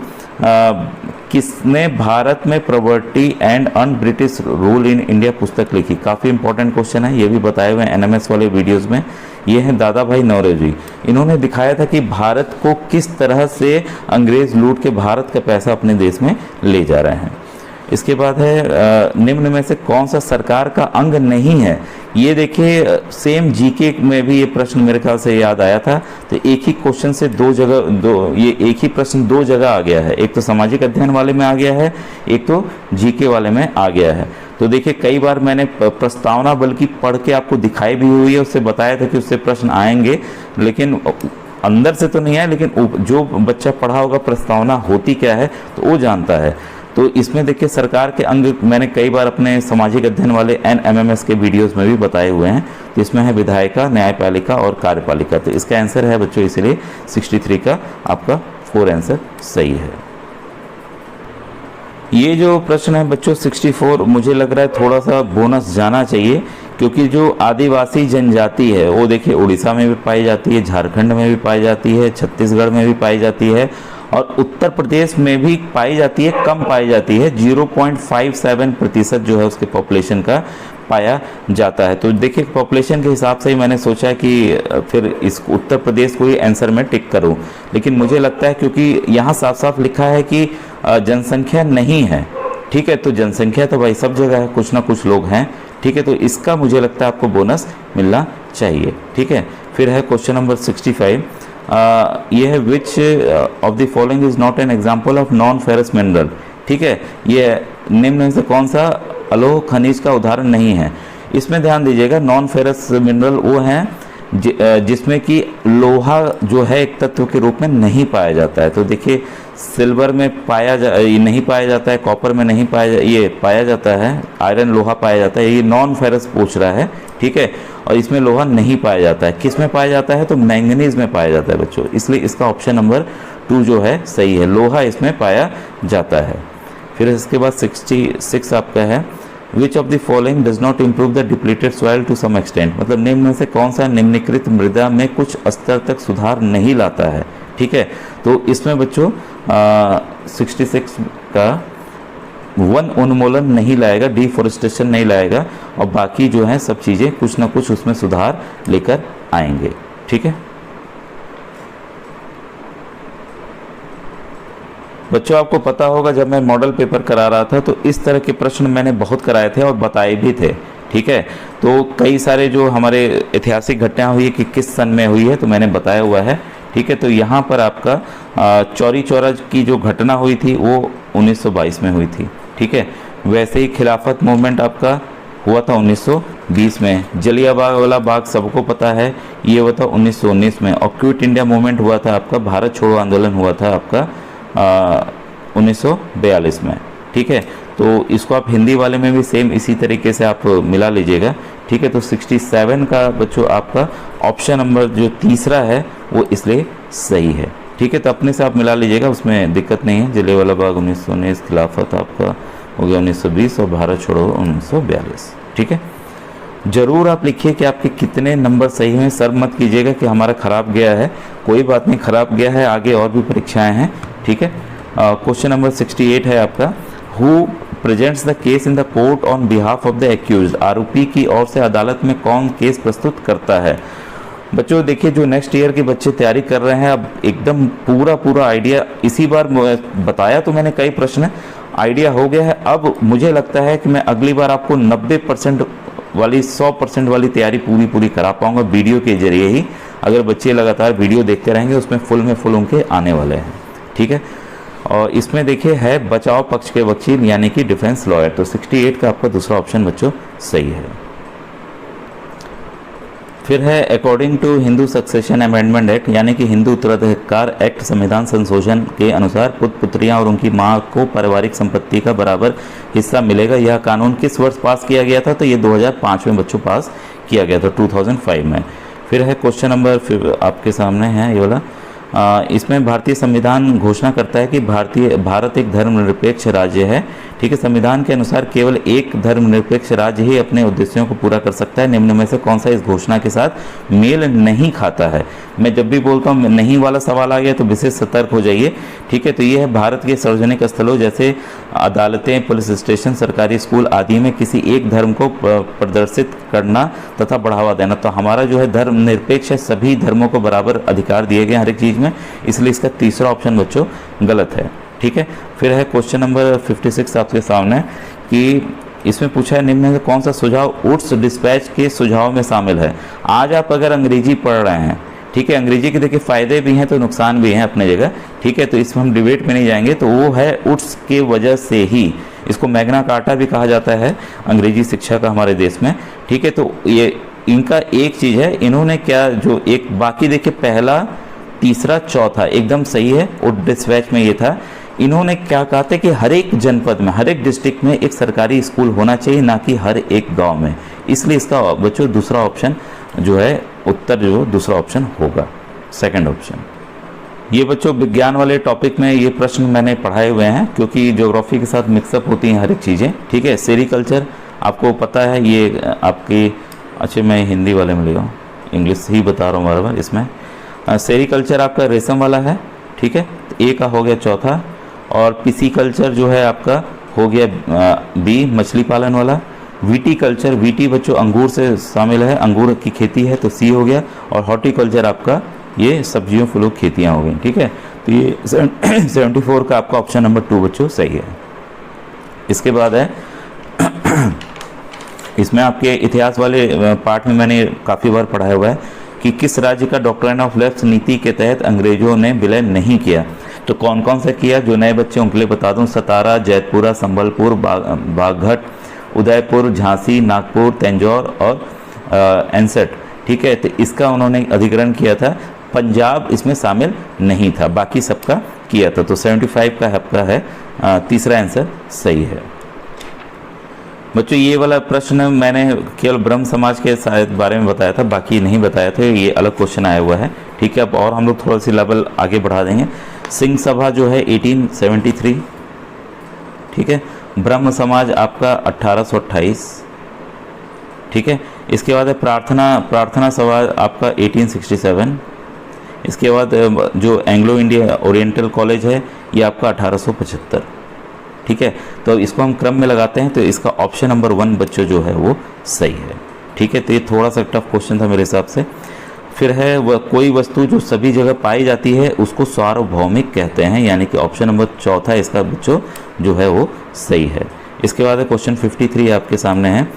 किसने भारत में property and un British rule in India पुस्तक लिखी? काफ़ी इंपॉर्टेंट क्वेश्चन है, ये भी बताए हुए हैं एनएमएस वाले वीडियोस में। ये हैं दादा भाई नौरोजी। इन्होंने दिखाया था कि भारत को किस तरह से अंग्रेज लूट के भारत का पैसा अपने देश में ले जा रहे हैं। इसके बाद है निम्न में से कौन सा सरकार का अंग नहीं है? ये देखिए, सेम जीके में भी ये प्रश्न मेरे ख्याल से याद आया था। तो एक ही क्वेश्चन से ये एक ही प्रश्न दो जगह आ गया है। एक तो सामाजिक अध्ययन वाले में आ गया है, एक तो जीके वाले में आ गया है। तो देखिए, कई बार मैंने प्रस्तावना बल्कि पढ़ के आपको दिखाई भी हुई है, उससे बताया था कि उससे प्रश्न आएंगे, लेकिन अंदर से तो नहीं आया, लेकिन जो बच्चा पढ़ा होगा प्रस्तावना होती क्या है तो वो जानता है। तो इसमें देखिए, सरकार के अंग मैंने कई बार अपने सामाजिक अध्ययन वाले एनएमएमएस के वीडियोस में भी बताए हुए हैं। तो इसमें है विधायिका, न्यायपालिका और कार्यपालिका। तो इसका आंसर है बच्चों, इसलिए 63 का आपका 4 आंसर सही है। ये जो प्रश्न है बच्चों 64, मुझे लग रहा है थोड़ा सा बोनस जाना चाहिए, क्योंकि जो आदिवासी जनजाति है वो देखिए उड़ीसा में भी पाई जाती है, झारखंड में भी पाई जाती है, छत्तीसगढ़ में भी पाई जाती है और उत्तर प्रदेश में भी पाई जाती है, कम पाई जाती है। 0.57% जो है उसके पॉपुलेशन का पाया जाता है। तो देखिए, पॉपुलेशन के हिसाब से ही मैंने सोचा कि फिर इस उत्तर प्रदेश को ही आंसर में टिक करूं, लेकिन मुझे लगता है क्योंकि यहाँ साफ साफ लिखा है कि जनसंख्या नहीं है। ठीक है, तो जनसंख्या तो भाई सब जगह है, कुछ ना कुछ लोग हैं। ठीक है, तो इसका मुझे लगता है आपको बोनस मिलना चाहिए। ठीक है, फिर है क्वेश्चन नंबर 65, ये है which of the following is not an example of non ferrous mineral. ठीक है, ये निम्न में से कौन सा अलोह खनिज का उदाहरण नहीं है? इसमें ध्यान दीजिएगा, नॉन फेरस मिनरल वो हैं जिसमें कि लोहा जो है एक तत्व के रूप में नहीं पाया जाता है। तो देखिए, सिल्वर में नहीं पाया जाता है, कॉपर में नहीं पाया जाता है, आयरन लोहा पाया जाता है। ये नॉन फेरस पूछ रहा है। ठीक है, और इसमें लोहा नहीं पाया जाता है। किस में पाया जाता है? तो मैंगनीज में पाया जाता है बच्चों, इसलिए इसका ऑप्शन नंबर 2 जो है सही है, लोहा इसमें पाया जाता है। फिर इसके बाद 66 आपका है, which of the following does not improve the depleted soil to some extent. मतलब निम्न में से कौन सा निम्नलिखित मृदा में कुछ स्तर तक सुधार नहीं लाता है? ठीक है, तो इसमें बच्चों 66 का वन उन्मूलन नहीं लाएगा, डिफॉरेस्टेशन नहीं लाएगा, और बाकी जो है सब चीज़ें कुछ ना कुछ उसमें सुधार लेकर आएंगे। ठीक है बच्चों, आपको पता होगा जब मैं मॉडल पेपर करा रहा था तो इस तरह के प्रश्न मैंने बहुत कराए थे और बताए भी थे। ठीक है, तो कई सारे जो हमारे ऐतिहासिक घटनाएं हुई है कि किस सन में हुई है तो मैंने बताया हुआ है। ठीक है, तो यहाँ पर आपका चौरी चौरा की जो घटना हुई थी वो 1922 में हुई थी। ठीक है, वैसे ही खिलाफत मूवमेंट आपका हुआ था 1920 में। जलियांवाला बाग सबको पता है, ये हुआ था 1919 में। और क्विट इंडिया मूवमेंट हुआ था आपका, भारत छोड़ो आंदोलन हुआ था आपका 1942 में। ठीक है, तो इसको आप हिंदी वाले में भी सेम इसी तरीके से आप मिला लीजिएगा। ठीक है, तो 67 का बच्चों आपका ऑप्शन नंबर जो तीसरा है वो इसलिए सही है। ठीक है, तो अपने से आप मिला लीजिएगा, उसमें दिक्कत नहीं है। जलियांवाला बाग 1919, खिलाफत आपका हो गया 1920 और भारत छोड़ो 1942। ठीक है, जरूर आप लिखिए कि आपके कितने नंबर सही हैं। सर मत कीजिएगा कि हमारा खराब गया है, कोई बात नहीं, खराब गया है, आगे और भी परीक्षाएं हैं। ठीक है, क्वेश्चन नंबर 68 है आपका, who presents the case in the court on behalf of the accused. आरोपी की ओर से अदालत में कौन केस प्रस्तुत करता है? बच्चों देखिए, जो नेक्स्ट ईयर के बच्चे तैयारी कर रहे हैं, अब एकदम पूरा आइडिया इसी बार बताया तो मैंने कई प्रश्न आइडिया हो गया है। अब मुझे लगता है कि मैं अगली बार आपको 90% वाली 100% वाली तैयारी पूरी करा पाऊंगा वीडियो के जरिए ही। अगर बच्चे लगातार वीडियो देखते रहेंगे उसमें फुल में फुल उनके आने वाले हैं। ठीक है, और इसमें देखिए है बचाव पक्ष के वकील यानी कि डिफेंस लॉयर। तो 68 का आपका दूसरा ऑप्शन बच्चों सही है। फिर है according to Hindu succession amendment act यानी कि हिंदू उत्तराधिकार एक्ट, संविधान संशोधन के अनुसार पुत्र पुत्रियां और उनकी मां को पारिवारिक संपत्ति का बराबर हिस्सा मिलेगा। यह कानून किस वर्ष पास किया गया था? तो ये 2005 में बच्चों पास किया गया था, 2005 में। फिर है क्वेश्चन नंबर, फिर आपके सामने है ये वाला। इसमें भारतीय संविधान घोषणा करता है कि भारत एक धर्मनिरपेक्ष राज्य है। ठीक है, संविधान के अनुसार केवल एक धर्मनिरपेक्ष राज्य ही अपने उद्देश्यों को पूरा कर सकता है। निम्न में से कौन सा इस घोषणा के साथ मेल नहीं खाता है? मैं जब भी बोलता हूँ नहीं वाला सवाल आ गया तो विशेष सतर्क हो जाइए। ठीक है, तो ये है भारत के सार्वजनिक स्थलों जैसे अदालतें, पुलिस स्टेशन, सरकारी स्कूल आदि में किसी एक धर्म को प्रदर्शित करना तथा बढ़ावा देना। तो हमारा जो है धर्मनिरपेक्ष है, सभी धर्मों को बराबर अधिकार दिए गए हर एक चीज़ में, इसलिए इसका तीसरा ऑप्शन बच्चों गलत है। ठीक है, फिर है क्वेश्चन नंबर 56 आपके सामने कि इसमें पूछा है निम्न में से कौन सा सुझाव वुड्स डिस्पैच के सुझाव में शामिल है? आज आप अगर अंग्रेजी पढ़ रहे हैं, ठीक है, अंग्रेजी के देखिए फ़ायदे भी हैं तो नुकसान भी हैं अपने जगह। ठीक है, तो इसमें हम डिबेट में नहीं जाएंगे, तो वो है वुड्स के वजह से ही, इसको मैग्ना कार्टा भी कहा जाता है अंग्रेजी शिक्षा का हमारे देश में। ठीक है, तो ये इनका एक चीज़ है, इन्होंने क्या जो एक बाकी देखिए पहला, तीसरा, चौथा एकदम सही है। वुड डिस्पैच में ये था, इन्होंने क्या कहा था कि हर एक जनपद में, हर एक डिस्ट्रिक्ट में एक सरकारी स्कूल होना चाहिए, ना कि हर एक गांव में। इसलिए इसका बच्चों दूसरा ऑप्शन जो है, उत्तर जो दूसरा ऑप्शन होगा, सेकंड ऑप्शन। ये बच्चों विज्ञान वाले टॉपिक में ये प्रश्न मैंने पढ़ाए हुए हैं, क्योंकि ज्योग्राफी के साथ मिक्सअप होती हैं हर एक चीज़ें। ठीक है, सेरिकल्चर आपको पता है, ये आपकी, अच्छा मैं हिंदी वाले में ले रहा हूँ, इंग्लिश ही बता रहा हूँ बराबर। इसमें सेरिकल्चर आपका रेशम वाला है। ठीक है, तो ए का हो गया चौथा, और पिसीकल्चर जो है आपका हो गया बी, मछली पालन वाला। विटीकल्चर, वीटी बच्चों अंगूर से शामिल है, अंगूर की खेती है, तो सी हो गया। और हॉर्टिकल्चर आपका ये सब्जियों फलों की खेतियाँ हो गई। ठीक है, तो ये 74 का आपका ऑप्शन नंबर 2 बच्चों सही है। इसके बाद है इसमें आपके इतिहास वाले पार्ट में मैंने काफ़ी बार पढ़ाया हुआ है कि किस राज्य का डॉक्ट्रिन ऑफ लेफ्ट नीति के तहत अंग्रेजों ने विलय नहीं किया। तो कौन कौन सा किया, जो नए बच्चे उनके लिए बता दूं, सतारा, जैतपुरा, संबलपुर, बागघट, उदयपुर, झांसी, नागपुर, तंजौर और एनसेट। ठीक है, तो इसका उन्होंने अधिग्रहण किया था। पंजाब इसमें शामिल नहीं था, बाकी सबका किया था। तो 75 का आपका है तीसरा आंसर सही है। बच्चों ये वाला प्रश्न मैंने केवल ब्रह्म समाज के शायद बारे में बताया था, बाकी नहीं बताया था, ये अलग क्वेश्चन आया हुआ है। ठीक है, अब और हम लोग थोड़ा सी लेवल आगे बढ़ा देंगे। सिंह सभा जो है 1873। ठीक है, ब्रह्म समाज आपका 1828। ठीक है, इसके बाद है प्रार्थना सभा आपका 1867। इसके बाद जो एंग्लो इंडिया ओरिएंटल कॉलेज है ये आपका 1875। ठीक है, तो इसको हम क्रम में लगाते हैं, तो इसका ऑप्शन नंबर 1 बच्चों जो है वो सही है। ठीक है, तो ये थोड़ा सा टफ क्वेश्चन था मेरे हिसाब से। फिर है वह कोई वस्तु जो सभी जगह पाई जाती है उसको सार्वभौमिक कहते हैं, यानी कि ऑप्शन नंबर चौथा इसका बच्चों जो है वो सही है। इसके बाद है क्वेश्चन 53 आपके सामने है।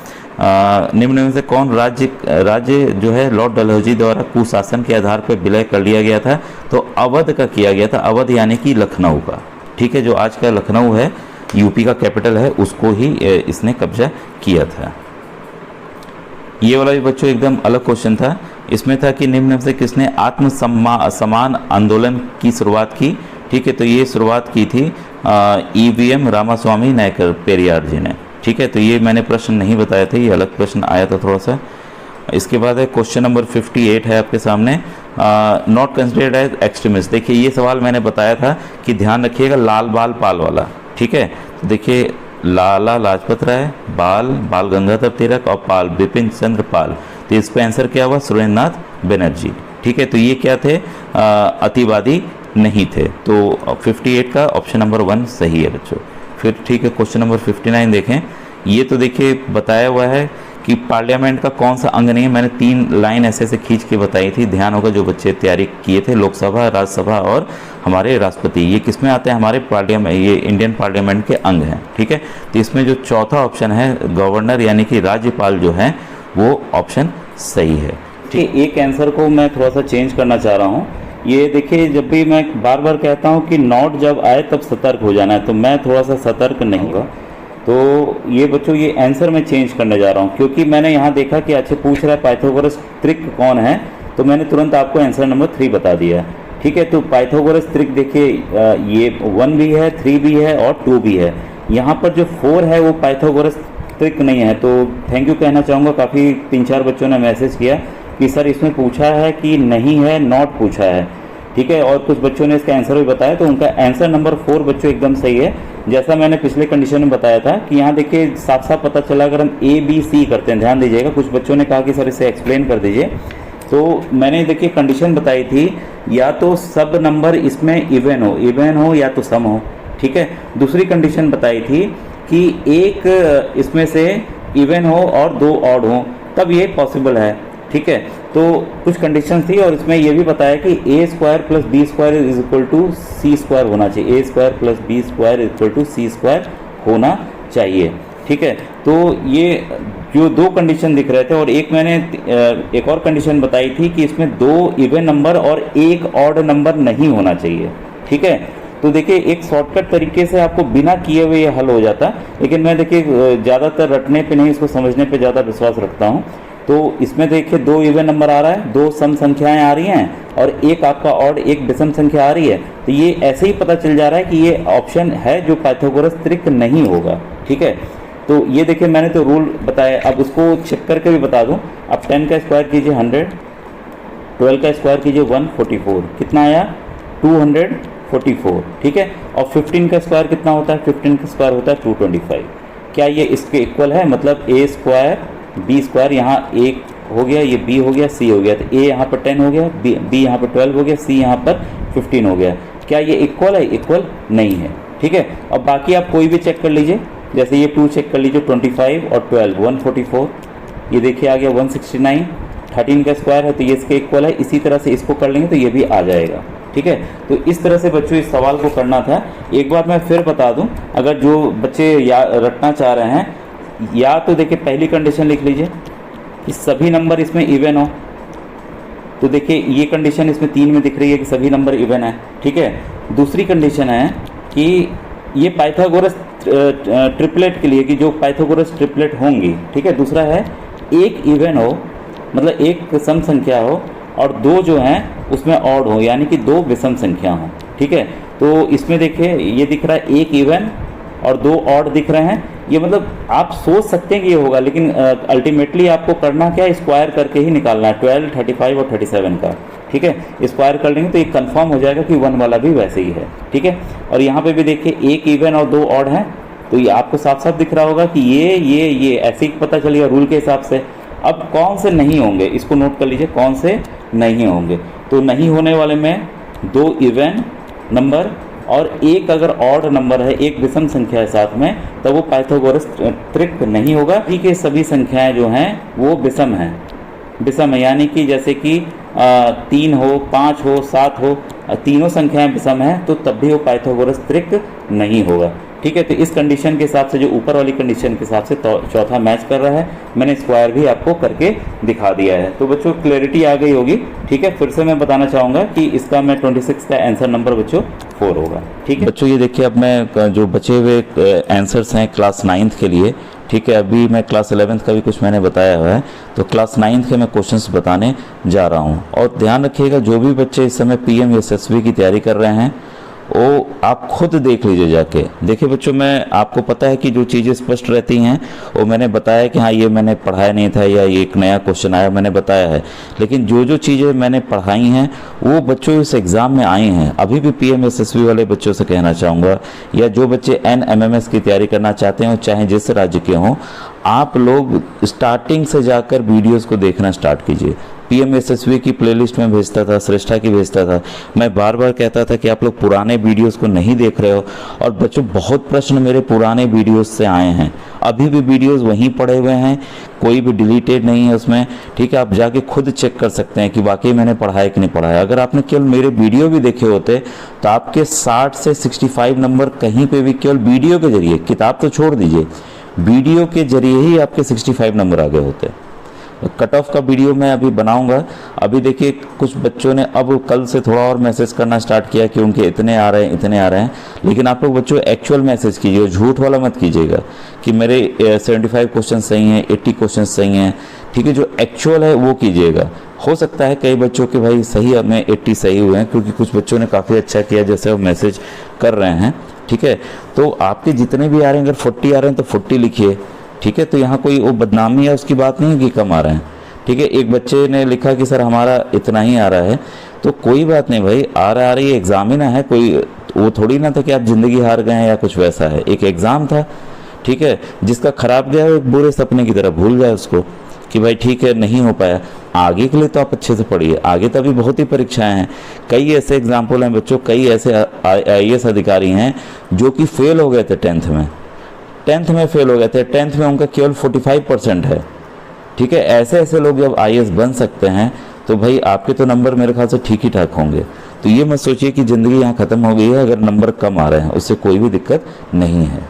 निम्न में से कौन राज्य जो है लॉर्ड डलहौजी द्वारा कुशासन के आधार पर विलय कर लिया गया था? तो अवध का किया गया था, अवध यानी कि लखनऊ का। ठीक है, जो आज का लखनऊ है यूपी का कैपिटल है, उसको ही इसने कब्जा किया था। ये वाला भी बच्चों एकदम अलग क्वेश्चन था। इसमें था कि निम्न में से किसने आत्म समान आंदोलन की शुरुआत की? ठीक है, तो ये शुरुआत की थी ईवीएम रामास्वामी नायकर पेरियार जी ने। ठीक है, तो ये मैंने प्रश्न नहीं बताया था, ये अलग प्रश्न आया था थोड़ा सा। इसके बाद है क्वेश्चन नंबर 58 है आपके सामने, नॉट कंसिडर्ड एज एक्सट्रीमिस्ट। देखिए ये सवाल मैंने बताया था कि ध्यान रखिएगा, लाल बाल पाल वाला। ठीक है, तो देखिए लाला लाजपत राय, बाल गंगाधर तिलक और पाल बिपिन चंद्र पाल। तो इस पर आंसर क्या हुआ? सुरेंद्रनाथ बनर्जी। ठीक है, तो ये क्या थे? अतिवादी नहीं थे। तो 58 का ऑप्शन नंबर 1 सही है बच्चों। फिर ठीक है, क्वेश्चन नंबर 59 देखें। ये तो देखिए बताया हुआ है कि पार्लियामेंट का कौन सा अंग नहीं है। मैंने 3 लाइन ऐसे खींच के बताई थी, ध्यान होगा जो बच्चे तैयारी किए थे। लोकसभा, राज्यसभा और हमारे राष्ट्रपति, ये किस में आते हैं? हमारे पार्लियामेंट, ये इंडियन पार्लियामेंट के अंग हैं। ठीक है, तो इसमें जो चौथा ऑप्शन है गवर्नर यानी कि राज्यपाल जो है वो ऑप्शन सही है। ठीक, एक आंसर को मैं थोड़ा सा चेंज करना चाह रहा हूँ। ये देखिए, जब भी मैं बार बार कहता हूँ कि नॉट जब आए तब सतर्क हो जाना है, तो मैं थोड़ा सा सतर्क नहीं हुआ। तो ये बच्चों ये आंसर मैं चेंज करने जा रहा हूँ, क्योंकि मैंने यहाँ देखा कि अच्छे पूछ रहा है पाइथागोरस त्रिक कौन है, तो मैंने तुरंत आपको आंसर नंबर 3 बता दिया। ठीक है, तो पाइथागोरस त्रिक देखिए ये 1 भी है, 3 भी है और 2 भी है। यहाँ पर जो 4 है वो पाइथागोरस त्रिक नहीं है। तो थैंक यू कहना चाहूँगा, काफ़ी 3-4 बच्चों ने मैसेज किया कि सर इसमें पूछा है कि नहीं है, नॉट पूछा है, ठीक है। और कुछ बच्चों ने इसका आंसर भी बताया, तो उनका आंसर नंबर 4 बच्चों एकदम सही है। जैसा मैंने पिछले कंडीशन में बताया था कि यहाँ देखिए साफ साफ पता चला, अगर हम ए बी सी करते हैं, ध्यान दीजिएगा, कुछ बच्चों ने कहा कि सर इसे एक्सप्लेन कर दीजिए, तो मैंने देखिए कंडीशन बताई थी, या तो सब नंबर इसमें इवन हो या तो सम हो, ठीक है। दूसरी कंडीशन बताई थी कि एक इसमें से इवन हो और 2 ऑड हो, तब ये पॉसिबल है, ठीक है। तो कुछ कंडीशन थी, और इसमें ये भी बताया कि a square plus b square is equal to c square होना चाहिए, a square plus b square is equal to c square होना चाहिए, ठीक है। तो ये जो 2 कंडीशन दिख रहे थे, और एक मैंने एक और कंडीशन बताई थी कि इसमें 2 इवन नंबर और 1 ऑड नंबर नहीं होना चाहिए, ठीक है। तो देखिए एक शॉर्टकट तरीके से आपको बिना किए हुए ये हल हो जाता, लेकिन मैं देखिए ज़्यादातर रटने पे नहीं, इसको समझने पे ज़्यादा विश्वास रखता हूँ। तो इसमें देखिए 2 इवन नंबर आ रहा है, 2 सम संख्याएं आ रही हैं, और एक आपका ऑड, एक विषम संख्या आ रही है। तो ये ऐसे ही पता चल जा रहा है कि ये ऑप्शन है जो पाइथागोरस त्रिक नहीं होगा, ठीक है। तो ये देखिए मैंने तो रूल बताया, अब उसको चेक करके भी बता दूं। अब 10 का स्क्वायर कीजिए 100, 12 का स्क्वायर कीजिए 144, कितना आया 244, ठीक है। और 15 का स्क्वायर कितना होता है, 15 का स्क्वायर होता है 225। क्या ये इसके इक्वल है, मतलब ए स्क्वायर बी स्क्वायर, यहाँ ए हो गया, ये बी हो गया, सी हो गया, तो ए यहाँ पर 10 हो गया, बी यहाँ पर 12 हो गया, सी यहाँ पर 15 हो गया। क्या ये इक्वल है, इक्वल नहीं है, ठीक है। अब बाकी आप कोई भी चेक कर लीजिए, जैसे ये 2 चेक कर लीजिए, 25 और 12 144, ये देखिए आ गया 169, 13 का स्क्वायर है तो ये इसके इक्वल है। इसी तरह से इसको कर लेंगे तो ये भी आ जाएगा, ठीक है। तो इस तरह से बच्चों इस सवाल को करना था। एक बार मैं फिर बता दूं, अगर जो बच्चे रटना चाह रहे हैं, या तो देखिए पहली कंडीशन लिख लीजिए कि सभी नंबर इसमें इवन हो, तो देखिए ये कंडीशन इसमें 3 में दिख रही है कि सभी नंबर इवन है, ठीक है। दूसरी कंडीशन है कि ये पाइथागोरस ट्रिपलेट के लिए, कि जो पाइथागोरस ट्रिपलेट होंगी, ठीक है। दूसरा है एक इवन हो, मतलब एक सम संख्या हो, और 2 जो हैं उसमें ऑड हो, यानी कि 2 विषम संख्या हो, ठीक है। तो इसमें देखिए ये दिख रहा है एक इवन और 2 ऑड दिख रहे हैं। ये मतलब आप सोच सकते हैं कि ये होगा, लेकिन अल्टीमेटली आपको करना क्या है, स्क्वायर करके ही निकालना है 12, 35 और 37 का, ठीक है। स्क्वायर कर लेंगे तो ये कंफर्म हो जाएगा कि 1 वाला भी वैसे ही है, ठीक है। और यहाँ पे भी देखिए एक इवन और 2 ऑड हैं, तो ये आपको साफ साफ दिख रहा होगा कि ये ऐसे ही पता चलेगा रूल के हिसाब से। अब कौन से नहीं होंगे, इसको नोट कर लीजिए, कौन से नहीं होंगे। तो नहीं होने वाले में 2 इवन नंबर और एक अगर ऑड नंबर है, एक विषम संख्या है साथ में, तो वो पाइथागोरस त्रिक नहीं होगा। कि सभी संख्याएं जो हैं वो विषम हैं, विषम है, यानी कि जैसे कि 3 हो, 5 हो, 7 हो, तीनों संख्याएं विषम हैं, तो तब भी वो पाइथागोरस त्रिक नहीं होगा, ठीक है। तो इस कंडीशन के हिसाब से, जो ऊपर वाली कंडीशन के हिसाब से चौथा मैच कर रहा है। मैंने स्क्वायर भी आपको करके दिखा दिया है, तो बच्चों क्लैरिटी आ गई होगी, ठीक है। फिर से मैं बताना चाहूँगा कि इसका मैं 26 का आंसर नंबर बच्चों 4 होगा, ठीक है। बच्चों ये देखिए, अब मैं जो बचे हुए आंसर्स हैं क्लास 9th के लिए, ठीक है, अभी मैं क्लास 11th का भी कुछ मैंने बताया हुआ है, तो क्लास 9th के मैं क्वेश्चंस बताने जा रहा हूं। और ध्यान रखिएगा, जो भी बच्चे इस समय पीएम एसएसबी की तैयारी कर रहे हैं, वो आप खुद देख लीजिए जाके। देखिए बच्चों, मैं आपको पता है कि जो चीज़ें स्पष्ट रहती हैं वो मैंने बताया कि हाँ ये मैंने पढ़ाया नहीं था, या ये एक नया क्वेश्चन आया मैंने बताया है, लेकिन जो जो चीज़ें मैंने पढ़ाई हैं वो बच्चों इस एग्ज़ाम में आई हैं। अभी भी पीएम एसएसबी वाले बच्चों से कहना चाहूँगा, या जो बच्चे NMMS की तैयारी करना चाहते हो, चाहे जिस राज्य के हों, आप लोग स्टार्टिंग से जाकर वीडियोज़ को देखना स्टार्ट कीजिए। पीएम एसएसबी की प्लेलिस्ट में भेजता था, श्रेष्ठा की भेजता था। मैं बार बार कहता था कि आप लोग पुराने वीडियोस को नहीं देख रहे हो, और बच्चों बहुत प्रश्न मेरे पुराने वीडियोस से आए हैं, अभी भी वीडियोस वहीं पड़े हुए हैं, कोई भी डिलीटेड नहीं है उसमें, ठीक है। आप जाके खुद चेक कर सकते हैं कि वाकई मैंने पढ़ाया कि नहीं पढ़ाया। अगर आपने केवल मेरे वीडियो भी देखे होते तो आपके 60 से 65 नंबर कहीं पर भी केवल वीडियो के जरिए, किताब तो छोड़ दीजिए, वीडियो के जरिए ही आपके 65 नंबर आ गए होते। कट ऑफ का वीडियो मैं अभी बनाऊंगा। अभी देखिए कुछ बच्चों ने अब कल से थोड़ा और मैसेज करना स्टार्ट किया कि उनके इतने आ रहे हैं, इतने आ रहे हैं, लेकिन आप लोग बच्चों एक्चुअल मैसेज कीजिए, झूठ वाला मत कीजिएगा कि मेरे 75 क्वेश्चन सही हैं, 80 क्वेश्चन सही हैं, ठीक है। जो एक्चुअल है वो कीजिएगा। हो सकता है कई बच्चों के भाई सही में 80 सही हुए हैं, क्योंकि कुछ बच्चों ने काफ़ी अच्छा किया जैसे वो मैसेज कर रहे हैं, ठीक है। तो आपके जितने भी आ रहे हैं, अगर 40 आ रहे हैं तो 40 लिखिए, ठीक है। तो यहाँ कोई वो बदनामी है उसकी बात नहीं है कि कम आ रहे हैं, ठीक है। एक बच्चे ने लिखा कि सर हमारा इतना ही आ रहा है, तो कोई बात नहीं भाई, आ रही एग्ज़ाम ही ना है, कोई वो थोड़ी ना था कि आप ज़िंदगी हार गए हैं या कुछ वैसा है, एक एग्ज़ाम था। ठीक है, जिसका खराब गया वो एक बुरे सपने की तरह भूल जाए उसको कि भाई ठीक है नहीं हो पाया। आगे के लिए तो आप अच्छे से पढ़िए, आगे तो अभी बहुत ही परीक्षाएं हैं। कई ऐसे एग्जाम्पल हैं बच्चों, कई ऐसे IAS अधिकारी हैं जो कि फेल हो गए थे 10th में, 10th में फेल हो गए थे, 10th में उनका केवल 45% है। ठीक है, ऐसे ऐसे लोग जब IAS बन सकते हैं तो भाई आपके तो नंबर मेरे ख्याल से ठीक ही ठाक होंगे। तो ये मत सोचिए कि ज़िंदगी यहाँ ख़त्म हो गई है अगर नंबर कम आ रहे हैं, उससे कोई भी दिक्कत नहीं है।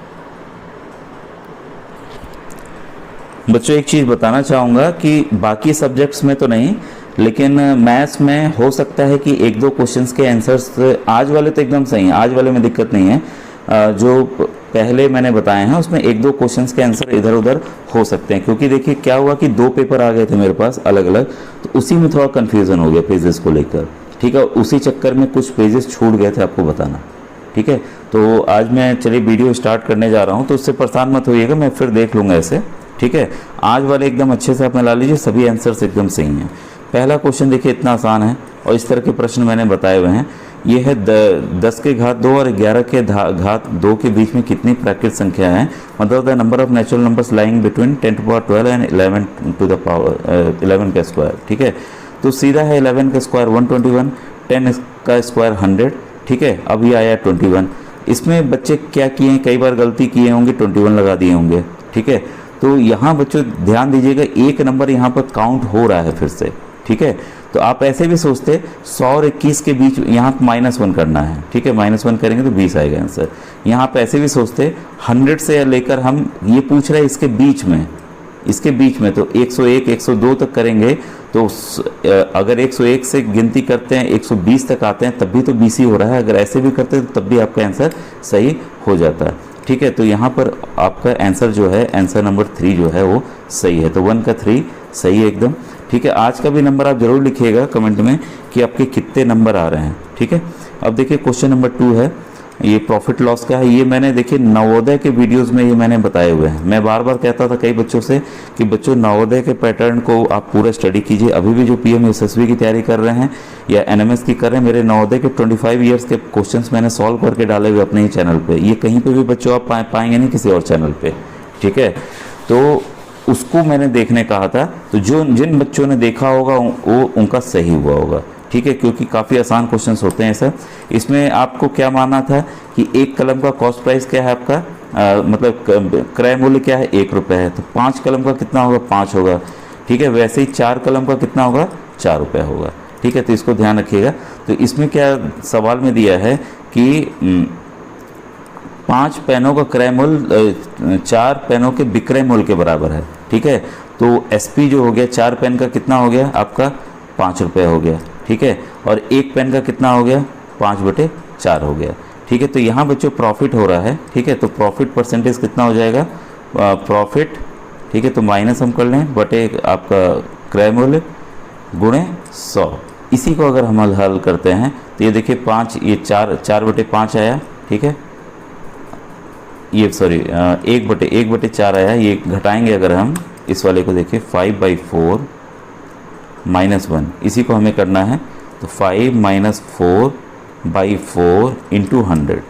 बच्चों एक चीज़ बताना चाहूँगा कि बाकी सब्जेक्ट्स में तो नहीं, लेकिन मैथ्स में हो सकता है कि एक दो क्वेश्चंस के आंसर्स, आज वाले तो एकदम सही हैं, आज वाले में दिक्कत नहीं है। जो पहले मैंने बताए हैं उसमें एक दो क्वेश्चंस के आंसर इधर उधर हो सकते हैं, क्योंकि देखिए क्या हुआ कि 2 पेपर आ गए थे मेरे पास अलग अलग, तो उसी में थोड़ा कन्फ्यूज़न हो गया पेजेस को लेकर। ठीक है, उसी चक्कर में कुछ पेजेस छूट गए थे आपको बताना। ठीक है, तो आज मैं चलिए वीडियो स्टार्ट करने जा रहा हूँ, तो उससे परेशान मत होइएगा, मैं फिर देख लूँगा ऐसे। ठीक है, आज वाले एकदम अच्छे से आप ला लीजिए, सभी आंसर्स एकदम सही हैं। पहला क्वेश्चन देखिए इतना आसान है और इस तरह के प्रश्न मैंने बताए हुए हैं। ये है 10 के घात 2 और 11 के घात 2 के बीच में कितनी प्राकृत संख्या है, मतलब the number of natural numbers lying between 10 to power 12 and 11 to the power 11 का स्क्वायर। ठीक है, तो सीधा है 11 का स्क्वायर 121, 10 का स्क्वायर 100। ठीक है, अब ये आया 21। इसमें बच्चे क्या किए हैं, कई बार गलती किए होंगे, 21 लगा दिए होंगे। ठीक है, तो यहाँ बच्चों ध्यान दीजिएगा, एक नंबर यहाँ पर काउंट हो रहा है फिर से। ठीक है, तो आप ऐसे भी सोचते 100 और 21 के बीच यहाँ -1 करना है। ठीक है, -1 करेंगे तो 20 आएगा आंसर। यहाँ आप ऐसे भी सोचते 100 से लेकर, हम ये पूछ रहे हैं इसके बीच में, इसके बीच में तो 101 102 तक करेंगे, तो अगर 101 से गिनती करते हैं 120 तक आते हैं तब भी तो 20 ही हो रहा है। अगर ऐसे भी करते हैं तब भी आपका आंसर सही हो जाता है। ठीक है, तो यहाँ पर आपका आंसर जो है, आंसर नंबर 3 जो है वो सही है, तो 1 का 3 सही है एकदम। ठीक है, आज का भी नंबर आप जरूर लिखिएगा कमेंट में कि आपके कितने नंबर आ रहे हैं। ठीक है, अब देखिए क्वेश्चन नंबर 2 है, ये प्रॉफिट लॉस का है। ये मैंने देखिए नवोदय के वीडियोस में ये मैंने बताए हुए हैं। मैं बार बार कहता था कई बच्चों से कि बच्चों नवोदय के पैटर्न को आप पूरा स्टडी कीजिए। अभी भी जो PM SSB की तैयारी कर रहे हैं या NMS की कर रहे हैं, मेरे नवोदय के 25 ईयर्स के क्वेश्चंस मैंने सॉल्व करके डाले हुए अपने ही चैनल पे। ये कहीं पे भी बच्चों आप पाएंगे नहीं किसी और चैनल पे। ठीक है, तो उसको मैंने देखने कहा था, तो जिन बच्चों ने देखा होगा वो उनका सही हुआ होगा। ठीक है, क्योंकि काफ़ी आसान क्वेश्चंस होते हैं सर। इसमें आपको क्या मानना था कि एक कलम का कॉस्ट प्राइस क्या है आपका, मतलब क्रय मूल्य क्या है, 1 रुपये है, तो 5 कलम का कितना होगा, 5 होगा। ठीक है, वैसे ही 4 कलम का कितना होगा, 4 रुपये होगा। ठीक है, तो इसको ध्यान रखिएगा। तो इसमें क्या सवाल में दिया है कि 5 पेनों का क्रय मूल्य 4 पेनों के विक्रय मूल्य के बराबर है। ठीक है, तो SP जो हो गया 4 पेन का कितना हो गया आपका, 5 रुपये हो गया। ठीक है, और 1 पेन का कितना हो गया, 5/4 हो गया। ठीक है, तो यहाँ बच्चों प्रॉफिट हो रहा है। ठीक है, तो प्रॉफिट परसेंटेज कितना हो जाएगा, प्रॉफिट। ठीक है, तो माइनस हम कर लें बटे आपका क्रय मूल्य गुणे 100। इसी को अगर हम हल करते हैं तो ये देखिए 5, ये 4/5 आया। ठीक है, ये सॉरी 1/4 आया। ये घटाएंगे अगर हम इस वाले को देखिए 5/4 -1, इसी को हमें करना है, तो 5 - 4/4 × 100।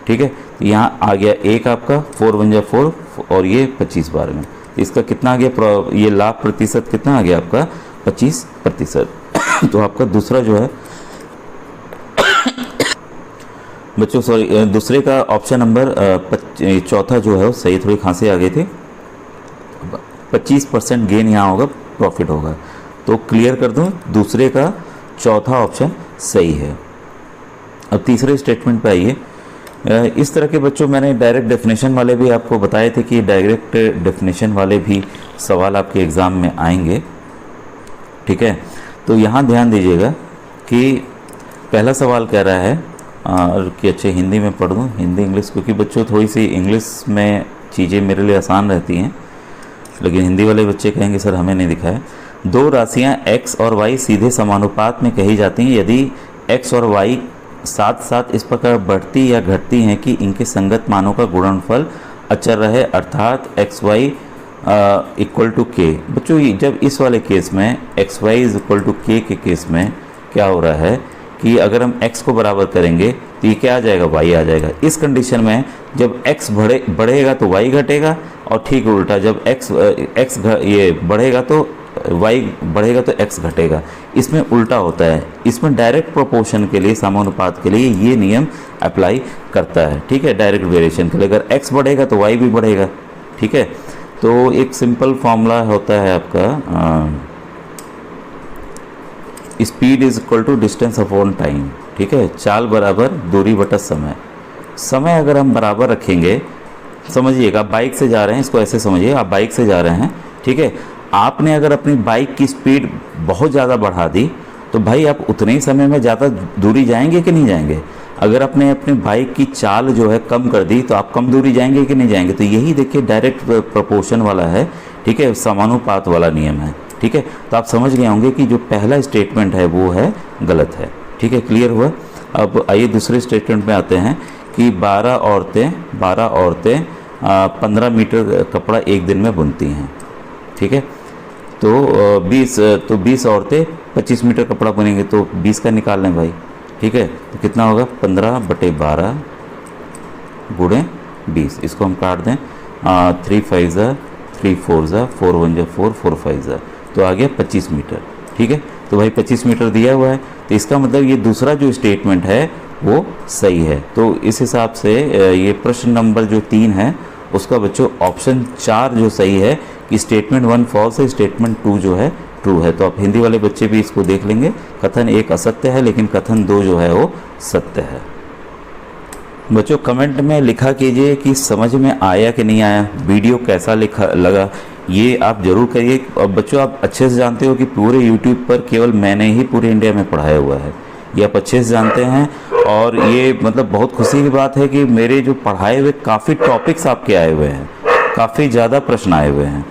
ठीक है, तो यहाँ आ गया 1 आपका, 4 × 1 = 4 और ये 25 बार में, तो इसका कितना आ गया, ये लाभ प्रतिशत कितना आ गया आपका, 25%। तो आपका दूसरा जो है बच्चों सॉरी दूसरे का ऑप्शन नंबर चौथा जो है वो सही, थोड़ी खांसी आ गई थी। 25% गेन यहाँ होगा, प्रॉफिट होगा। तो क्लियर कर दूं, दूसरे का चौथा ऑप्शन सही है। अब तीसरे स्टेटमेंट पे आइए। इस तरह के बच्चों मैंने डायरेक्ट डेफिनेशन वाले भी आपको बताए थे कि डायरेक्ट डेफिनेशन वाले भी सवाल आपके एग्ज़ाम में आएंगे। ठीक है, तो यहाँ ध्यान दीजिएगा कि पहला सवाल कह रहा है और कि अच्छे हिंदी में पढ़ दूँ, हिंदी इंग्लिश, क्योंकि बच्चों थोड़ी सी इंग्लिश में चीज़ें मेरे लिए आसान रहती हैं, लेकिन हिंदी वाले बच्चे कहेंगे सर हमें नहीं दिखाया। 2 राशियां x और y सीधे समानुपात में कही जाती हैं यदि x और y साथ साथ इस प्रकार बढ़ती या घटती हैं कि इनके संगत मानों का गुणनफल अचर रहे, अर्थात xy इक्वल टू के। बच्चों जब इस वाले केस में X Y is equal to के केस में क्या हो रहा है कि अगर हम x को बराबर करेंगे तो ये क्या आ जाएगा, y आ जाएगा। इस कंडीशन में जब x बढ़ेगा तो y घटेगा, और ठीक उल्टा जब ये बढ़ेगा तो y बढ़ेगा तो x घटेगा। इसमें उल्टा होता है। इसमें डायरेक्ट प्रोपोर्शन के लिए, समानुपात के लिए ये नियम अप्लाई करता है। ठीक है, डायरेक्ट वेरिएशन के लिए अगर x बढ़ेगा तो y भी बढ़ेगा। ठीक है, तो एक सिंपल फॉर्मूला होता है आपका, speed is equal to distance upon time. ठीक है, चाल बराबर दूरी बटा समय। समय अगर हम बराबर रखेंगे, समझिएगा बाइक से जा रहे हैं, इसको ऐसे समझिए, आप बाइक से जा रहे हैं। ठीक है, आपने अगर अपनी बाइक की स्पीड बहुत ज़्यादा बढ़ा दी तो भाई आप उतने ही समय में ज़्यादा दूरी जाएंगे कि नहीं जाएंगे। अगर आपने अपनी बाइक की चाल जो है कम कर दी तो आप कम दूरी जाएंगे कि नहीं जाएंगे। तो यही देखिए डायरेक्ट प्रोपोर्शन वाला है। ठीक है, समानुपात वाला नियम है। ठीक है, तो आप समझ गए होंगे कि जो पहला स्टेटमेंट है वो है गलत है। ठीक है, क्लियर हुआ। अब आइए दूसरे स्टेटमेंट में आते हैं कि 12 औरतें 15 मीटर कपड़ा एक दिन में बुनती हैं। ठीक है, तो 20 औरतें 25 मीटर कपड़ा बुनेंगे तो 20 का निकाल लें भाई। ठीक है, तो कितना होगा 15/12 गुणे 20। इसको हम काट दें, 3 5 ज़ा 3 4 ज़ा 4 1 ज़ा 4 4 5 ज़ा, तो आ गया 25 मीटर। ठीक है, तो भाई 25 मीटर दिया हुआ है, तो इसका मतलब ये दूसरा जो स्टेटमेंट है वो सही है। तो इस हिसाब से ये प्रश्न नंबर जो 3 है उसका बच्चों ऑप्शन 4 जो सही है कि स्टेटमेंट 1 फॉल्स है, स्टेटमेंट 2 जो है ट्रू है। तो आप हिंदी वाले बच्चे भी इसको देख लेंगे। कथन 1 असत्य है लेकिन कथन 2 जो है वो सत्य है। बच्चों कमेंट में लिखा कीजिए कि समझ में आया कि नहीं आया, वीडियो कैसा लगा, ये आप जरूर करिए। और बच्चों आप अच्छे से जानते हो कि पूरे यूट्यूब पर केवल मैंने ही पूरे इंडिया में पढ़ाया हुआ है, ये आप अच्छे से जानते हैं। और ये मतलब बहुत खुशी की बात है कि मेरे जो पढ़ाए हुए काफ़ी टॉपिक्स आपके आए हुए हैं, काफ़ी ज़्यादा प्रश्न आए हुए हैं।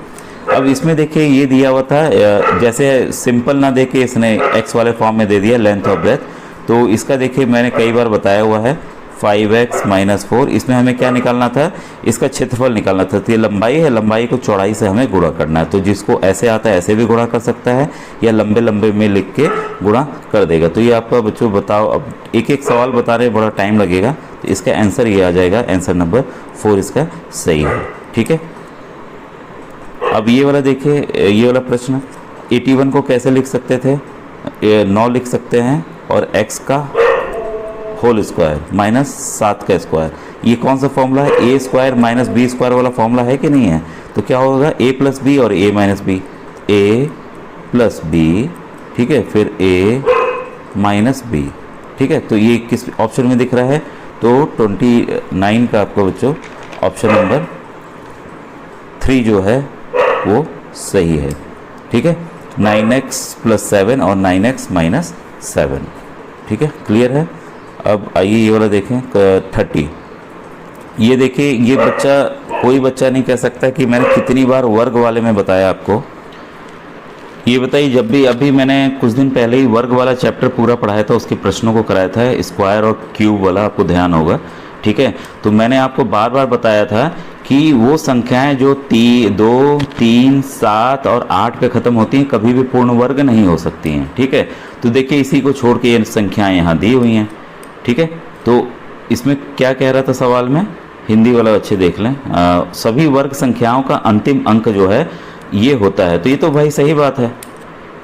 अब इसमें देखिए ये दिया हुआ था, जैसे सिंपल ना दे के इसने एक्स वाले फॉर्म में दे दिया लेंथ ऑफ ब्रेथ। तो इसका देखिए मैंने कई बार बताया हुआ है 5x - 4। इसमें हमें क्या निकालना था, इसका क्षेत्रफल निकालना था। तो ये लंबाई है, लंबाई को चौड़ाई से हमें गुणा करना है। तो जिसको ऐसे आता है ऐसे भी गुणा कर सकता है या लंबे लंबे में लिख के गुणा कर देगा। तो ये आपका बच्चों बताओ, अब एक एक सवाल बता रहे बड़ा टाइम लगेगा, तो इसका आंसर ये आ जाएगा, आंसर नंबर 4 इसका सही है। ठीक है, अब ये वाला देखिए, ये वाला प्रश्न 81 को कैसे लिख सकते थे, 9 लिख सकते हैं और x का होल स्क्वायर माइनस 7 का स्क्वायर। ये कौन सा फॉर्मूला है, a square minus B square वाला फॉर्मूला है कि नहीं है। तो क्या होगा a प्लस बी और a minus B, a plus B. ठीक है, फिर a माइनस बी। ठीक है, तो ये किस ऑप्शन में दिख रहा है, तो 29 का आपका बच्चों ऑप्शन नंबर 3 जो है वो सही है। ठीक है, 9x + 7 और 9x - 7। ठीक है, क्लियर है। अब आइए ये वाला देखें 30। ये देखिए, ये बच्चा कोई बच्चा नहीं कह सकता कि मैंने कितनी बार वर्ग वाले में बताया आपको। ये बताइए, जब भी अभी मैंने कुछ दिन पहले ही वर्ग वाला चैप्टर पूरा पढ़ाया था, उसके प्रश्नों को कराया था, स्क्वायर और क्यूब वाला, आपको ध्यान होगा। ठीक है, तो मैंने आपको बार बार बताया था कि वो संख्याएं जो 2, 3, 7 और 8 पे ख़त्म होती हैं कभी भी पूर्ण वर्ग नहीं हो सकती हैं। ठीक है, तो देखिए इसी को छोड़ के ये संख्याएं यहाँ दी हुई हैं। ठीक है, तो इसमें क्या कह रहा था सवाल में, हिंदी वाला अच्छे देख लें, सभी वर्ग संख्याओं का अंतिम अंक जो है ये होता है। तो ये तो भाई सही बात है,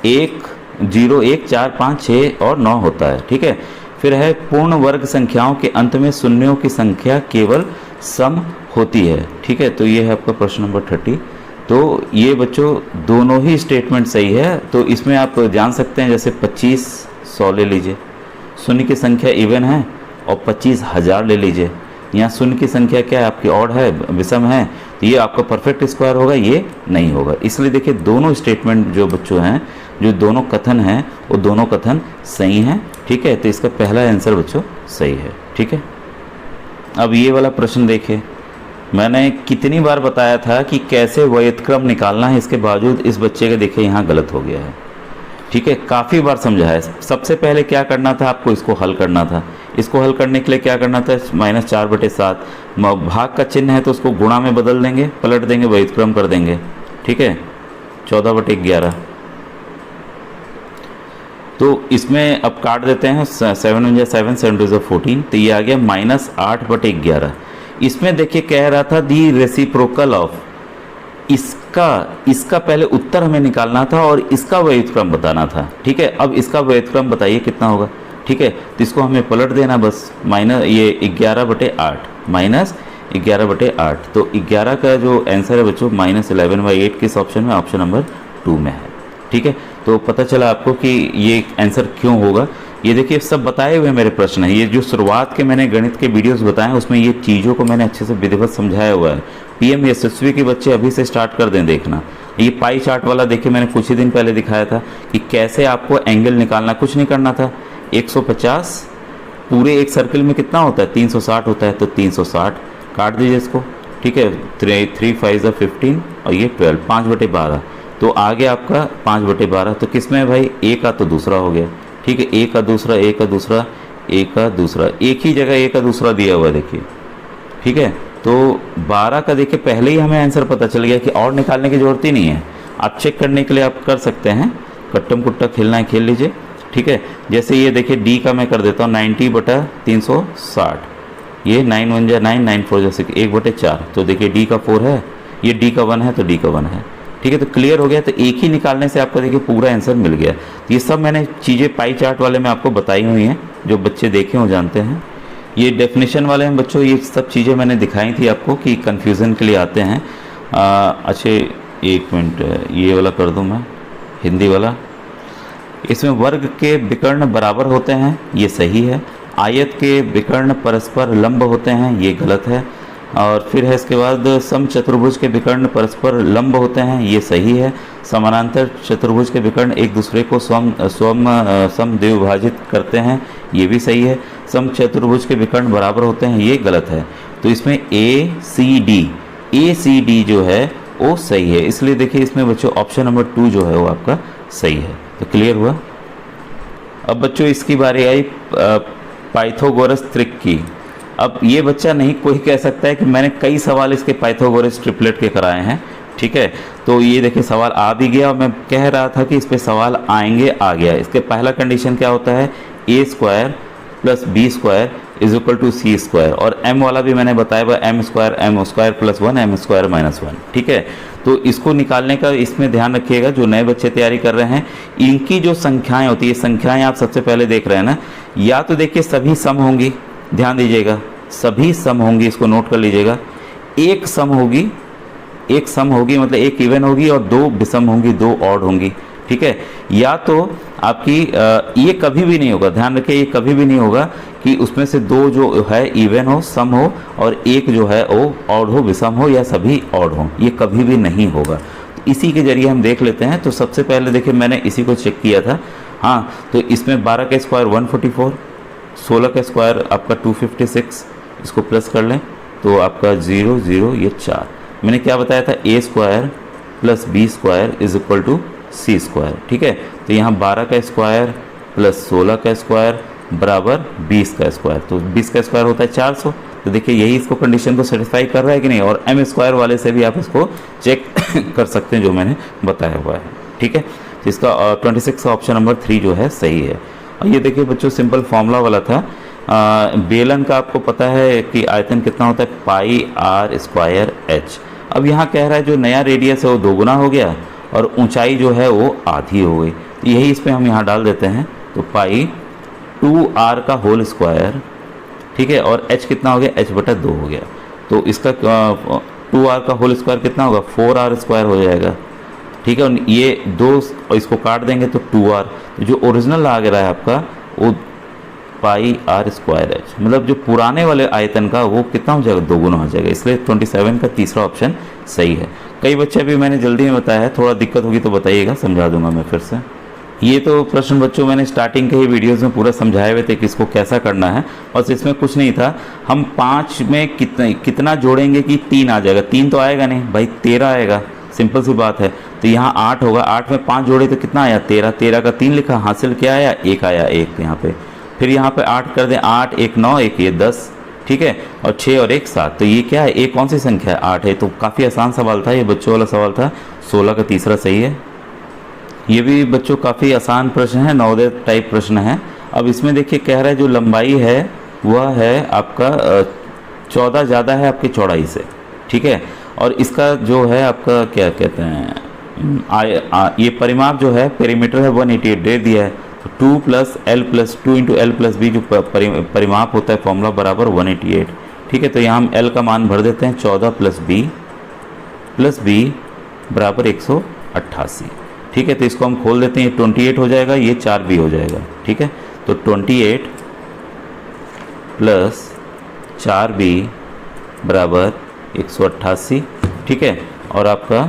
1, 0, 1, 4, 5, 6 और 9 होता है। ठीक है, फिर है पूर्ण वर्ग संख्याओं के अंत में शून्यों की संख्या केवल सम होती है। ठीक है, तो ये है आपका प्रश्न नंबर 30। तो ये बच्चों दोनों ही स्टेटमेंट सही है। तो इसमें आप जान सकते हैं, जैसे 2500 ले लीजिए, शून्य की संख्या इवन है, और 25,000 ले लीजिए, यहाँ शून्य की संख्या क्या है आपकी, ऑड है, विषम है, तो ये आपका परफेक्ट स्क्वायर होगा, ये नहीं होगा। इसलिए देखिए दोनों स्टेटमेंट जो बच्चों हैं, जो दोनों कथन हैं, वो दोनों कथन सही हैं। ठीक है, तो इसका पहला आंसर बच्चों सही है। ठीक है, अब ये वाला प्रश्न देखिए, मैंने कितनी बार बताया था कि कैसे व्युत्क्रम निकालना है, इसके बावजूद इस बच्चे के देखिए यहाँ गलत हो गया है। ठीक है, काफ़ी बार समझा है। सबसे पहले क्या करना था आपको, इसको हल करना था। इसको हल करने के लिए क्या करना था, -4/7 भाग का चिन्ह है तो उसको गुणा में बदल देंगे, पलट देंगे, व्युत्क्रम कर देंगे, ठीक है, 14/11। तो इसमें अब काट देते हैं, 7 1 7 7 2 14, तो ये आ गया -8/11। इसमें देखिए कह रहा था दी रेसिप्रोकल ऑफ, इसका पहले उत्तर हमें निकालना था और इसका व्युत्क्रम बताना था, ठीक है। अब इसका व्युत्क्रम बताइए कितना होगा, ठीक है। तो इसको हमें पलट देना बस, ये 11/8 -11/8। तो 11 का जो आंसर है बच्चों -11/8 किस ऑप्शन में, ऑप्शन नंबर 2 में है, ठीक है। तो पता चला आपको कि ये आंसर क्यों होगा। ये देखिए सब बताए हुए मेरे प्रश्न हैं, ये जो शुरुआत के मैंने गणित के वीडियोस बताए हैं उसमें ये चीज़ों को मैंने अच्छे से विधिवत समझाया हुआ है। पीएम यशस्वी के बच्चे अभी से स्टार्ट कर दें देखना। ये पाई चार्ट वाला देखिए मैंने कुछ ही दिन पहले दिखाया था कि कैसे आपको एंगल निकालना, कुछ नहीं करना था, 150 पूरे एक सर्किल में कितना होता है, 360 होता है, तो 360 काट दीजिए इसको, ठीक है। 3 5 15 और ये 12, 5/12, तो आगे आपका 5/12। तो किस में है भाई, ए का तो दूसरा हो गया, ठीक है, ए का दूसरा, ए का दूसरा, ए का दूसरा, एक ही जगह ए का दूसरा दिया हुआ देखिए, ठीक है। तो 12 का देखिए पहले ही हमें आंसर पता चल गया कि और निकालने की जरूरत ही नहीं है। आप चेक करने के लिए आप कर सकते हैं, कट्टम कुट्टा खेलना है खेल लीजिए, ठीक है। जैसे ये देखिए डी का मैं कर देता हूँ 90/360, ये 9 1 9 9 4 6, 1/4, तो देखिए डी का 4 है, ये डी का 1 है, तो डी का 1 है, ठीक है। तो क्लियर हो गया, तो एक ही निकालने से आपको देखिए पूरा आंसर मिल गया। तो ये सब मैंने चीज़ें पाई चार्ट वाले में आपको बताई हुई हैं, जो बच्चे देखे हो जानते हैं। ये डेफिनेशन वाले हैं बच्चों, ये सब चीज़ें मैंने दिखाई थी आपको कि कन्फ्यूज़न के लिए आते हैं। अच्छा एक मिनट, ये वाला कर दूँ मैं, हिंदी वाला। इसमें वर्ग के विकर्ण बराबर होते हैं, ये सही है। आयत के विकर्ण परस्पर लंब होते हैं, ये गलत है। और फिर है इसके बाद समचतुर्भुज के विकर्ण परस्पर लंब होते हैं, ये सही है। समानांतर चतुर्भुज के विकर्ण एक दूसरे को समद्विभाजित करते हैं, ये भी सही है। समचतुर्भुज के विकर्ण बराबर होते हैं, ये गलत है। तो इसमें ACD जो है वो सही है, इसलिए देखिए इसमें बच्चों ऑप्शन नंबर 2 जो है वो आपका सही है। तो क्लियर हुआ। अब बच्चों इसकी बारी आई पाइथागोरस त्रिक की। अब ये बच्चा नहीं कोई कह सकता है कि मैंने कई सवाल इसके पाइथागोरस ट्रिपलेट के कराए हैं, ठीक है। तो ये देखिए सवाल आ भी गया और मैं कह रहा था कि इस पे सवाल आएंगे, आ गया। इसके पहला कंडीशन क्या होता है, A² + B² = C², और m वाला भी मैंने बताया हुआ, m² + 1 m² - 1, ठीक है। तो इसको निकालने का इसमें ध्यान रखिएगा, जो नए बच्चे तैयारी कर रहे हैं इनकी जो संख्याएं होती है, संख्याएं आप सबसे पहले देख रहे हैं ना, या तो देखिए सभी सम होंगी, ध्यान दीजिएगा, सभी सम होंगी, इसको नोट कर लीजिएगा। एक सम होगी मतलब एक इवन होगी, और 2 विषम होंगी, 2 ऑड होंगी, ठीक है। या तो आपकी ये कभी भी नहीं होगा, ध्यान रखिए, ये कभी भी नहीं होगा कि उसमें से 2 जो है इवन हो, सम हो, और एक जो है वो ऑड हो, विषम हो, या सभी ऑड हो, ये कभी भी नहीं होगा। तो इसी के जरिए हम देख लेते हैं। तो सबसे पहले देखिए मैंने इसी को चेक किया था, हाँ। तो इसमें 12 का स्क्वायर 144, 16 का स्क्वायर आपका 256, इसको प्लस कर लें तो आपका 0 0 ये 4। मैंने क्या बताया था, A² + B² = C², ठीक है। तो यहाँ 12 का स्क्वायर + 16 का स्क्वायर बराबर 20 का स्क्वायर, तो 20 का स्क्वायर होता है 400। तो देखिए यही इसको कंडीशन को सेटिस्फाई कर रहा है कि नहीं, और m² वाले से भी आप इसको चेक कर सकते हैं, जो मैंने बताया हुआ है, ठीक है। तो इसका 26 का ऑप्शन नंबर 3 जो है सही है। और ये देखिए बच्चों सिंपल फॉर्मूला वाला था, बेलन का आपको पता है कि आयतन कितना होता है, πr²h। अब यहाँ कह रहा है जो नया रेडियस है वो 2 गुना हो गया, और ऊंचाई जो है वो आधी हो गई। तो यही इस पर हम यहाँ डाल देते हैं, तो पाई 2r का होल स्क्वायर, ठीक है, और h कितना हो गया, h/2 हो गया। तो इसका 2r का होल स्क्वायर कितना होगा, 4r² हो जाएगा, ठीक है। और ये 2 और इसको काट देंगे तो 2r, जो ओरिजिनल आ रहा है आपका वो πr²h, मतलब जो पुराने वाले आयतन का वो कितना हो जाएगा, 2 गुना हो जाएगा। इसलिए 27 का तीसरा ऑप्शन सही है। कई बच्चे भी मैंने जल्दी में बताया है, थोड़ा दिक्कत होगी तो बताइएगा, समझा दूंगा मैं फिर से। ये तो प्रश्न बच्चों मैंने स्टार्टिंग के ही वीडियोस में पूरा समझाए हुए थे कि इसको कैसा करना है, और इसमें कुछ नहीं था। हम 5 में कितना जोड़ेंगे कि 3 आ जाएगा, 3 तो आएगा नहीं भाई, 13 आएगा, सिंपल सी बात है। तो यहाँ 8 होगा, 8 में 5 जोड़े तो कितना आया, 13, 13 का 3 लिखा, हासिल क्या आया, 1 आया, 1 यहाँ पे। फिर यहाँ पे 8 कर दें, 8 1 9 1 ये 10, ठीक है, और 6 और 1 7, तो ये क्या है, ये कौन सी संख्या है, 8 है। तो काफ़ी आसान सवाल था ये, बच्चों वाला सवाल था। 16 का तीसरा सही है। ये भी बच्चों काफ़ी आसान प्रश्न है, नवोदय टाइप प्रश्न है। अब इसमें देखिए कह रहा है जो लंबाई है वह है आपका 14 ज़्यादा है आपकी चौड़ाई से, ठीक है, और इसका जो है आपका क्या कहते हैं ये परिमाप जो है पेरीमीटर है 188 दे दिया है। तो 2 + L + 2 × L + B जो परिमाप होता है फॉर्मूला बराबर 188, ठीक है। तो यहाँ हम L का मान भर देते हैं 14 + B बराबर 188, ठीक है। तो इसको हम खोल देते हैं, ये 28 हो जाएगा, ये 4B हो जाएगा, ठीक है। तो 28 + 4B बराबर 188, ठीक है। और आपका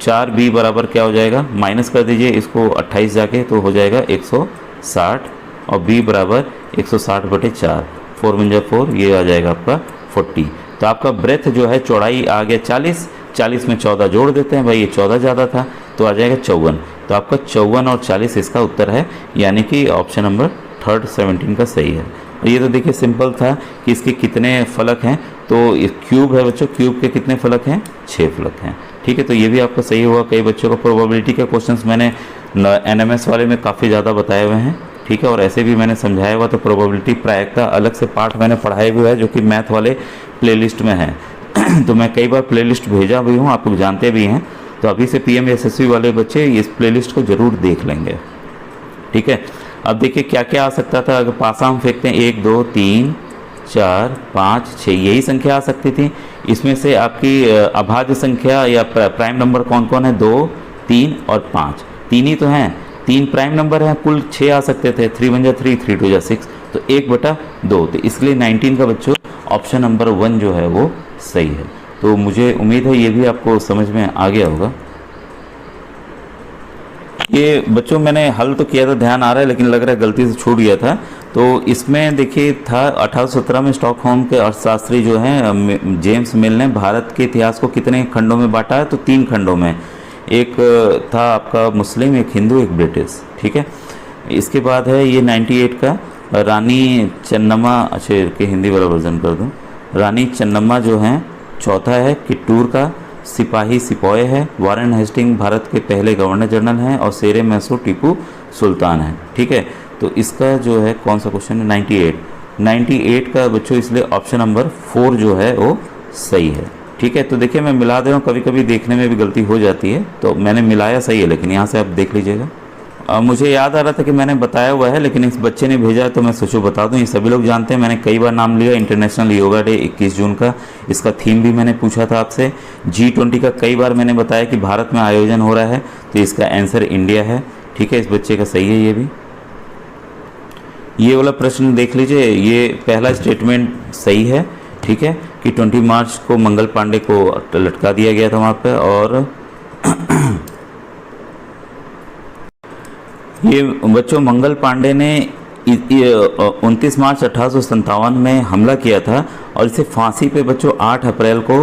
4B बराबर क्या हो जाएगा, माइनस कर दीजिए इसको 28 जाके, तो हो जाएगा 160, और B बराबर 160/4, 4 × 4, ये आ जाएगा आपका 40। तो आपका ब्रेथ जो है चौड़ाई आ गया 40, 40 में 14 जोड़ देते हैं भाई, ये 14 ज़्यादा था तो आ जाएगा 54। तो आपका 54 और 40 इसका उत्तर है, यानी कि ऑप्शन नंबर 3 17 का सही है। और ये तो देखिए सिंपल था कि इसके कितने फलक हैं, तो क्यूब है बच्चों, क्यूब के कितने फलक हैं, 6 फलक हैं, ठीक है। तो ये भी आपका सही हुआ। कई बच्चों को प्रोबेबिलिटी के क्वेश्चंस मैंने NMS वाले में काफ़ी ज़्यादा बताए हुए हैं, ठीक है, और ऐसे भी मैंने समझाया हुआ। तो प्रोबेबिलिटी प्रायिकता अलग से पार्ट मैंने पढ़ाए हुए है जो कि मैथ वाले प्लेलिस्ट में है। तो मैं कई बार प्लेलिस्ट भेजा भी हूँ, आप लोग जानते भी हैं। तो अभी से PMSSB वाले बच्चे इस प्लेलिस्ट को ज़रूर देख लेंगे, ठीक है। अब देखिए क्या क्या आ सकता था, अगर पासा हम फेंकते हैं 1 2 3 4 5 6, यही संख्या आ सकती थी। इसमें से आपकी अभाज्य संख्या या प्राइम नंबर कौन कौन है, 2 3 और 5, 3 ही तो हैं, 3 प्राइम नंबर हैं, कुल 6 आ सकते थे। 3 × 3 3 × 2 6, तो 1/2, तो इसलिए 19 का बच्चों ऑप्शन नंबर 1 जो है वो सही है। तो मुझे उम्मीद है ये भी आपको समझ में आ गया होगा। ये बच्चों मैंने हल तो किया था, ध्यान आ रहा है, लेकिन लग रहा है गलती से छूट गया था। तो इसमें देखिए था 1817 में स्टॉकहोम के अर्थशास्त्री जो हैं जेम्स मिल ने भारत के इतिहास को कितने खंडों में बांटा है, तो 3 खंडों में। एक था आपका मुस्लिम, एक हिंदू, एक ब्रिटिश, ठीक है। इसके बाद है ये 98 का रानी चन्नम्मा, अच्छा के हिंदी वाला वर्जन कर दूँ, रानी चन्नम्मा जो हैं। चौथा है कित्तूर का सिपाही सिपोय है। वारेन हेस्टिंग भारत के पहले गवर्नर जनरल हैं, और शेरे मैसूर टीपू सुल्तान है, ठीक है। तो इसका जो है कौन सा क्वेश्चन है, 98 का बच्चों, इसलिए ऑप्शन नंबर 4 जो है वो सही है, ठीक है। तो देखिए मैं मिला दे रहा हूँ, कभी कभी देखने में भी गलती हो जाती है, तो मैंने मिलाया सही है, लेकिन यहाँ से आप देख लीजिएगा। मुझे याद आ रहा था कि मैंने बताया हुआ है, लेकिन इस बच्चे ने भेजा है तो मैं सोचो बता दूं। ये सभी लोग जानते हैं, मैंने कई बार नाम लिया। इंटरनेशनल योगा डे 21 जून का, इसका थीम भी मैंने पूछा था आपसे। G20 का कई बार मैंने बताया कि भारत में आयोजन हो रहा है, तो इसका आंसर इंडिया है, ठीक है। इस बच्चे का सही है ये भी। ये वाला प्रश्न देख लीजिए, ये पहला स्टेटमेंट सही है, ठीक है, कि 20 मार्च को मंगल पांडे को लटका दिया गया था वहाँ पर। और ये बच्चों मंगल पांडे ने 29 मार्च 1857 में हमला किया था, और इसे फांसी पे बच्चों 8 अप्रैल को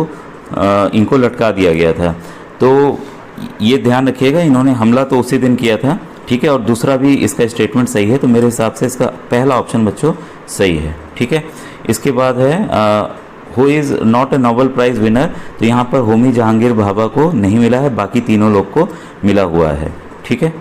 इनको लटका दिया गया था। तो ये ध्यान रखिएगा, इन्होंने हमला तो उसी दिन किया था, ठीक है। और दूसरा भी इसका स्टेटमेंट सही है, तो मेरे हिसाब से इसका पहला ऑप्शन बच्चों सही है, ठीक है। इसके बाद है who is not a Nobel prize winner, तो यहाँ पर होमी जहांगीर भाभा को नहीं मिला है, बाकी तीनों लोग को मिला हुआ है, ठीक है।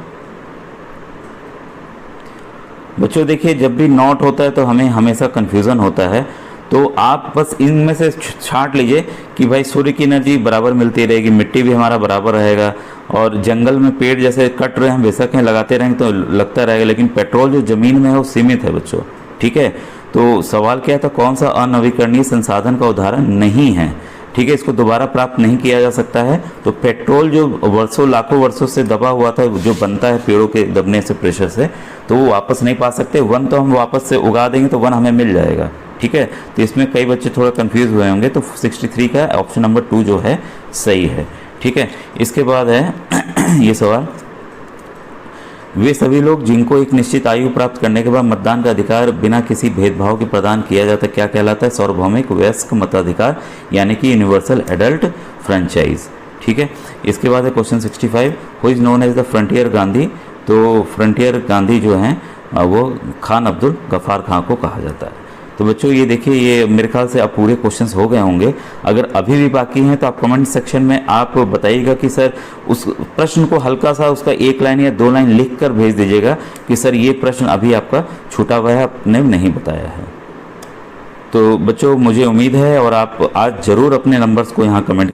बच्चों देखिए जब भी नॉट होता है तो हमें हमेशा कन्फ्यूज़न होता है, तो आप बस इनमें से छांट लीजिए कि भाई सूर्य की एनर्जी बराबर मिलती रहेगी, मिट्टी भी हमारा बराबर रहेगा, और जंगल में पेड़ जैसे कट रहे हैं बेशक हैं, लगाते रहेंगे तो लगता रहेगा, लेकिन पेट्रोल जो ज़मीन में है वो सीमित है बच्चों, ठीक है। तो सवाल क्या था, कौन सा अनवीकरणीय संसाधन का उदाहरण नहीं है, ठीक है, इसको दोबारा प्राप्त नहीं किया जा सकता है। तो पेट्रोल जो वर्षों लाखों वर्षों से दबा हुआ था, जो बनता है पेड़ों के दबने से, प्रेशर से, तो वो वापस नहीं पा सकते। वन तो हम वापस से उगा देंगे तो वन हमें मिल जाएगा, ठीक है। तो इसमें कई बच्चे थोड़ा कंफ्यूज हुए होंगे, तो 63 का ऑप्शन नंबर 2 जो है सही है, ठीक है। इसके बाद है ये सवाल, वे सभी लोग जिनको एक निश्चित आयु प्राप्त करने के बाद मतदान का अधिकार बिना किसी भेदभाव के प्रदान किया जाता है, क्या कहलाता है, सार्वभौमिक वयस्क मताधिकार, यानी कि यूनिवर्सल एडल्ट फ्रेंचाइज, ठीक है। इसके बाद है question 65, who is known as the frontier Gandhi, तो फ्रंटियर गांधी जो हैं वो खान अब्दुल गफ़ार खां को कहा जाता है। तो बच्चों ये देखिए, ये मेरे ख्याल से अब पूरे क्वेश्चंस हो गए होंगे। अगर अभी भी बाकी हैं तो आप कमेंट सेक्शन में आप बताइएगा कि सर उस प्रश्न को हल्का सा उसका 1 लाइन या 2 लाइन लिख कर भेज दीजिएगा कि सर ये प्रश्न अभी आपका छूटा हुआ है, आपने नहीं बताया है। तो बच्चों मुझे उम्मीद है, और आप आज ज़रूर अपने नंबर्स को यहाँ कमेंट